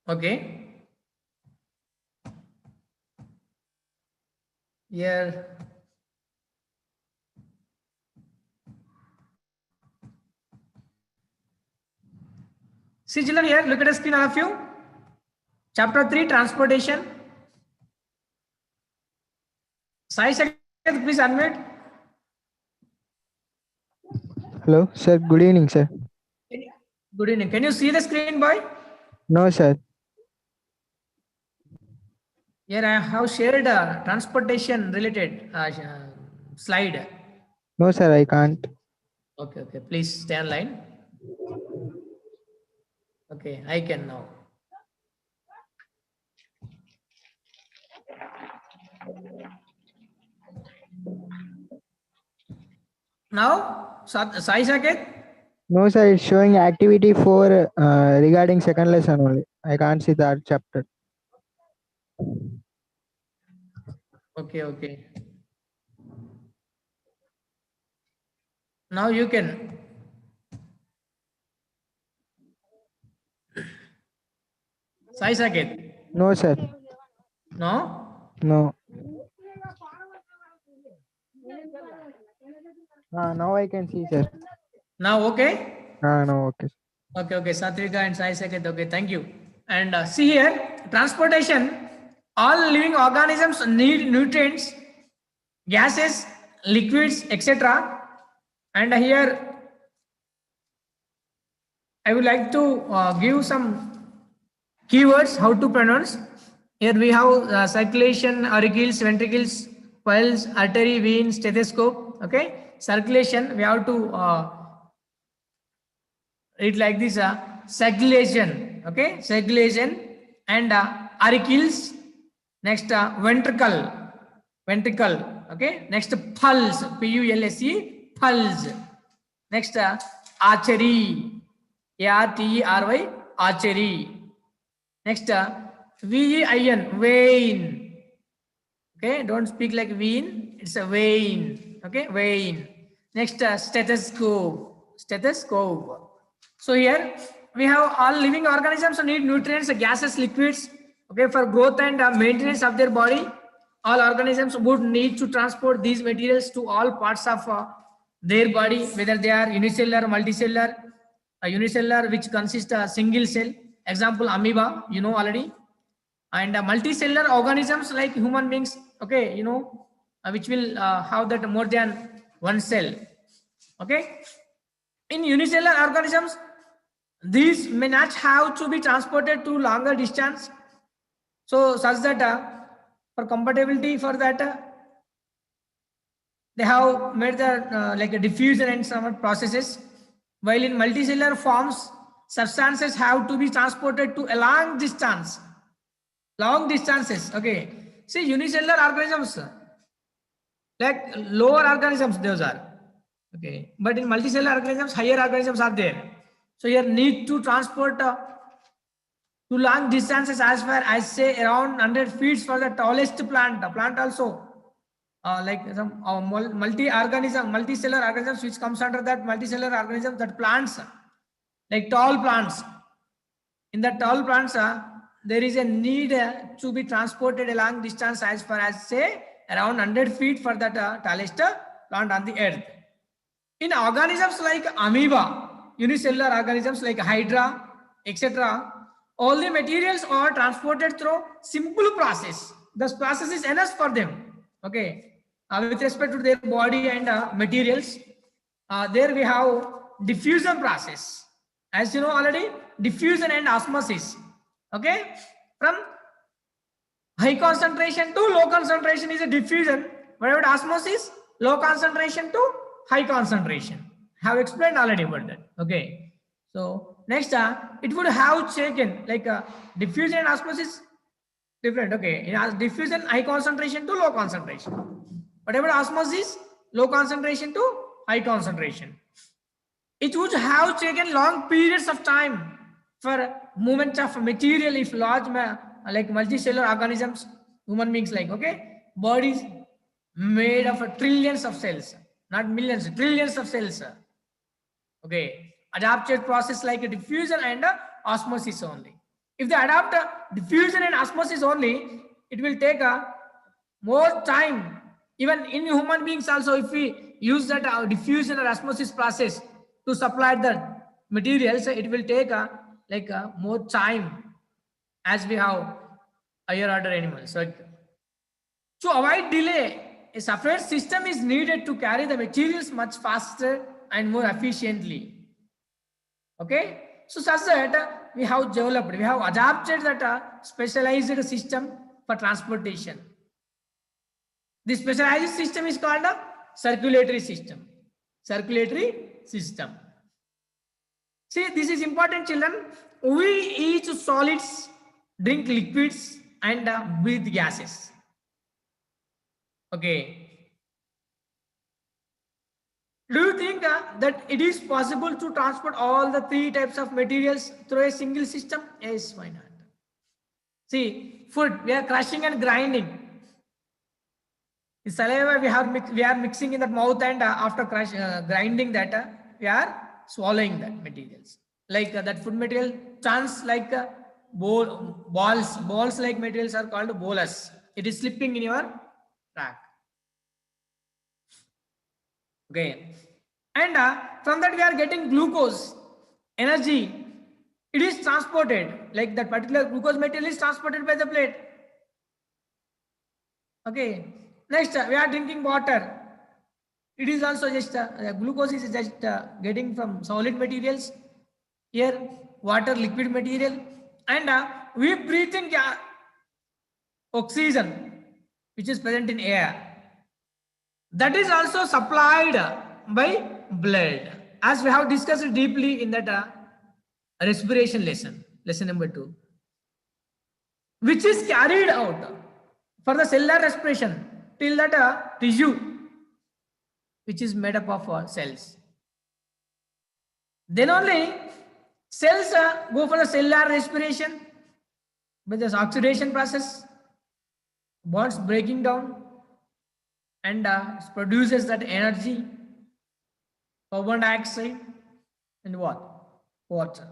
Okay. Here. See children, here, look at the screen, all of you. Chapter 3, transportation. Sai Saket, please unmute. Hello, sir. Good evening, sir. Good evening. Can you see the screen, boy? No, sir. Here I have shared a transportation related slide. No, sir, I can't. Okay. Please stay online. Okay, I can now. Now, Sai Saket? No, sir, it's showing activity 4 regarding second lesson only. I can't see that chapter. Okay. Now you can. Sai Saket? No, sir. No? No. Now I can see, sir. Now okay? No, okay. Okay. Satvika and Sai Saket. Okay, thank you. And see here, transportation. All living organisms need nutrients, gases, liquids, etc. And here, I would like to give some keywords how to pronounce. Here we have circulation, auricles, ventricles, pulse, artery, vein, stethoscope. Okay, circulation we have to read like this: circulation. Okay, circulation, and auricles. Next, ventricle. Okay. Next, pulse. P-U-L-S-E. Pulse. Next, artery. A-R-T-E-R-Y. Artery. Next, V-E-I-N. Vein. Okay. Don't speak like vein. It's a vein. Okay. Vein. Next, stethoscope. So here we have all living organisms need nutrients, gases, liquids. Okay, for growth and maintenance of their body, all organisms would need to transport these materials to all parts of their body, whether they are unicellular, multicellular. Unicellular, which consists of single cell, example amoeba, you know already, and multicellular organisms like human beings. Okay, you know, which will have that more than one cell. Okay. In unicellular organisms, these may not have to be transported to longer distance. So such that for compatibility for that, they have made the like a diffusion and some processes. While in multicellular forms, substances have to be transported to a long distance. Long distances. Okay. See, unicellular organisms, like lower organisms, those are. Okay. But in multicellular organisms, higher organisms are there. So here need to transport to long distances as far as say around 100 feet for the tallest plant. The plant also like some multicellular organisms which comes under that multicellular organisms, that plants like tall plants. In the tall plants, there is a need to be transported a long distance as far as say around 100 feet for that tallest plant on the earth. In organisms like amoeba, unicellular organisms like hydra, etc., all the materials are transported through simple process. This process is enough for them. Okay. With respect to their body and materials, there we have diffusion process. As you know already, diffusion and osmosis. Okay. From high concentration to low concentration is a diffusion. What about osmosis? Low concentration to high concentration. Have explained already about that. Okay. So next, it would have taken like diffusion and osmosis different. Okay. In diffusion, high concentration to low concentration. What about osmosis? Low concentration to high concentration. It would have taken long periods of time for movement of material if large like multicellular organisms, human beings like, okay, bodies made of trillions of cells, not millions, trillions of cells. Okay, adapted process like a diffusion and osmosis only. If they adapt diffusion and osmosis only, it will take more time. Even in human beings also, if we use that diffusion or osmosis process to supply the materials, it will take more time as we have higher order animals. So to avoid delay, a separate system is needed to carry the materials much faster and more efficiently. Okay, so such that we have developed, we have adapted that specialized system for transportation. This specialized system is called a circulatory system. Circulatory system. See, this is important, children. We eat solids, drink liquids, and breathe gases. Okay. Do you think that it is possible to transport all the three types of materials through a single system? Yes, why not? See, food, we are crushing and grinding. The saliva we are mixing in the mouth, and after grinding that, we are swallowing that materials. Like that food material turns like balls like materials are called bolus. It is slipping in your track. Okay, and from that we are getting glucose, energy. It is transported, like that particular glucose material is transported by the plate. Okay, next we are drinking water. It is also just glucose is just getting from solid materials. Here water, liquid material, and we breathe in oxygen which is present in air. That is also supplied by blood, as we have discussed deeply in that respiration lesson number 2, which is carried out for the cellular respiration till that tissue which is made up of cells. Then only cells go for the cellular respiration with this oxidation process, bonds breaking down, and produces that energy, carbon dioxide, and what? Water.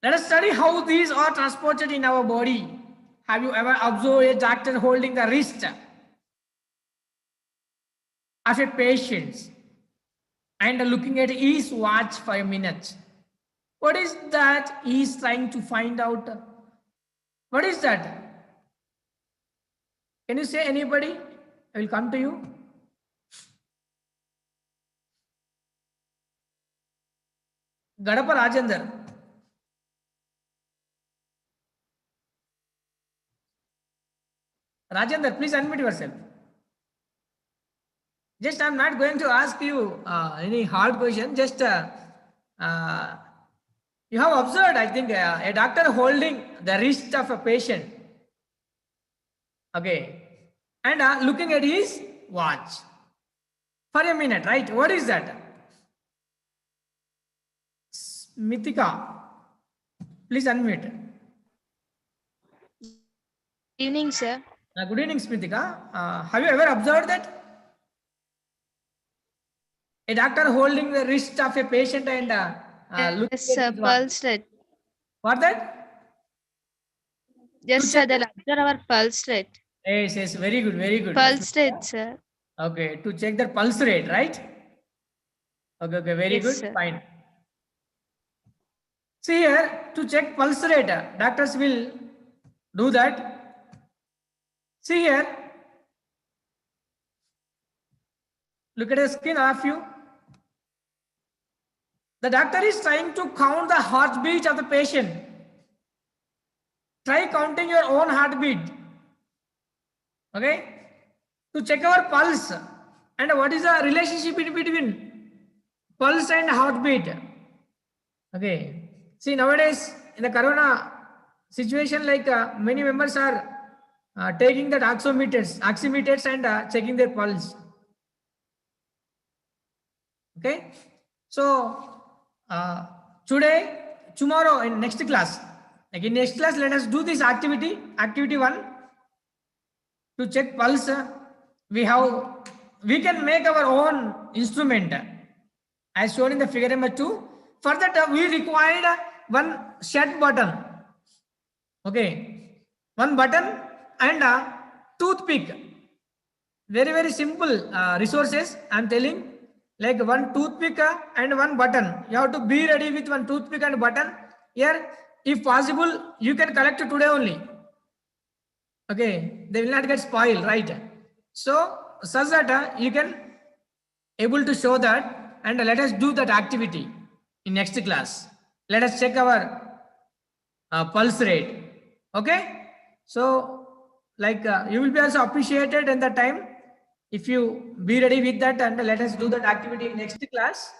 Let us study how these are transported in our body. Have you ever observed a doctor holding the wrist of a patient and looking at his watch for a minute? What is that he is trying to find out? What is that? Can you say, anybody? I will come to you. Gadapa Rajendra. Rajendra, please unmute yourself. Just I'm not going to ask you any hard question. Just you have observed, I think, a doctor holding the wrist of a patient. Okay. And looking at his watch for a minute, right? What is that? Smithika, please unmute. Evening, sir. Good evening, Smithika. Have you ever observed that? A doctor holding the wrist of a patient and looking Yes, sir. at his watch. Pulse rate. What that? Yes, sir. They'll observe our pulse rate. Yes, yes, very good, very good. Pulse rate, sir. Okay, to check the pulse rate, right? Okay, okay, very Yes, good, sir. fine. See here, to check pulse rate, doctors will do that. See here, look at the screen of you. The doctor is trying to count the heartbeat of the patient. Try counting your own heartbeat. Okay? To check our pulse. And what is the relationship in between pulse and heartbeat? Okay. See, nowadays, in the corona situation, like many members are taking that oximeters and checking their pulse. Okay. So, tomorrow in next class, like in next class, let us do this activity 1 to check pulse. We can make our own instrument as shown in the figure number 2. For that, we required one shut button. Okay, one button and a toothpick. Very, very simple resources. I'm telling, like one toothpick and one button. You have to be ready with one toothpick and button. Here, if possible, you can collect it today only. Okay, they will not get spoiled, right? So, such that you can able to show that, and let us do that activity in next class. Let us check our pulse rate. Okay, so like you will be also appreciated in the time if you be ready with that, and let us do that activity in next class.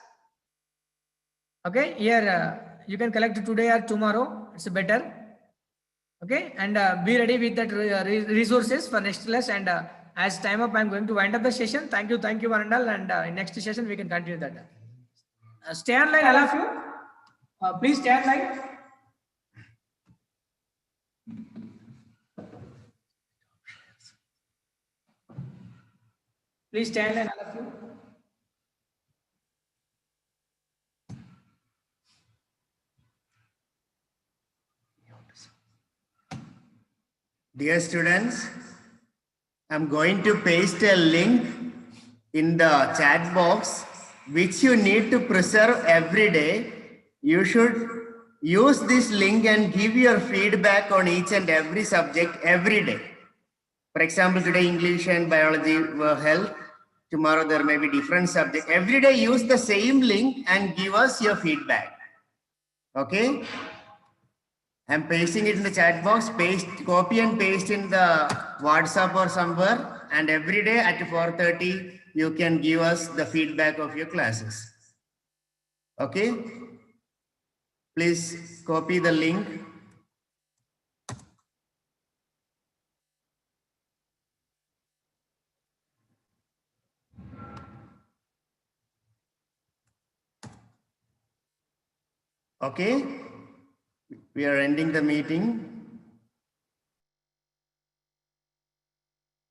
Okay, here you can collect today or tomorrow, it's better. Okay, and be ready with that resources for next class. And as time up, I'm going to wind up the session. Thank you, Varandal, and in next session we can continue that. Stay online, all of you. Please stay online. Please stay online, all of you. Dear students, I'm going to paste a link in the chat box which you need to preserve every day. You should use this link and give your feedback on each and every subject every day. For example, today English and biology were held. Tomorrow there may be different subject. Every day use the same link and give us your feedback. Okay? I'm pasting it in the chat box, copy and paste in the WhatsApp or somewhere, and every day at 4:30 you can give us the feedback of your classes. Okay? Please copy the link. Okay? We are ending the meeting.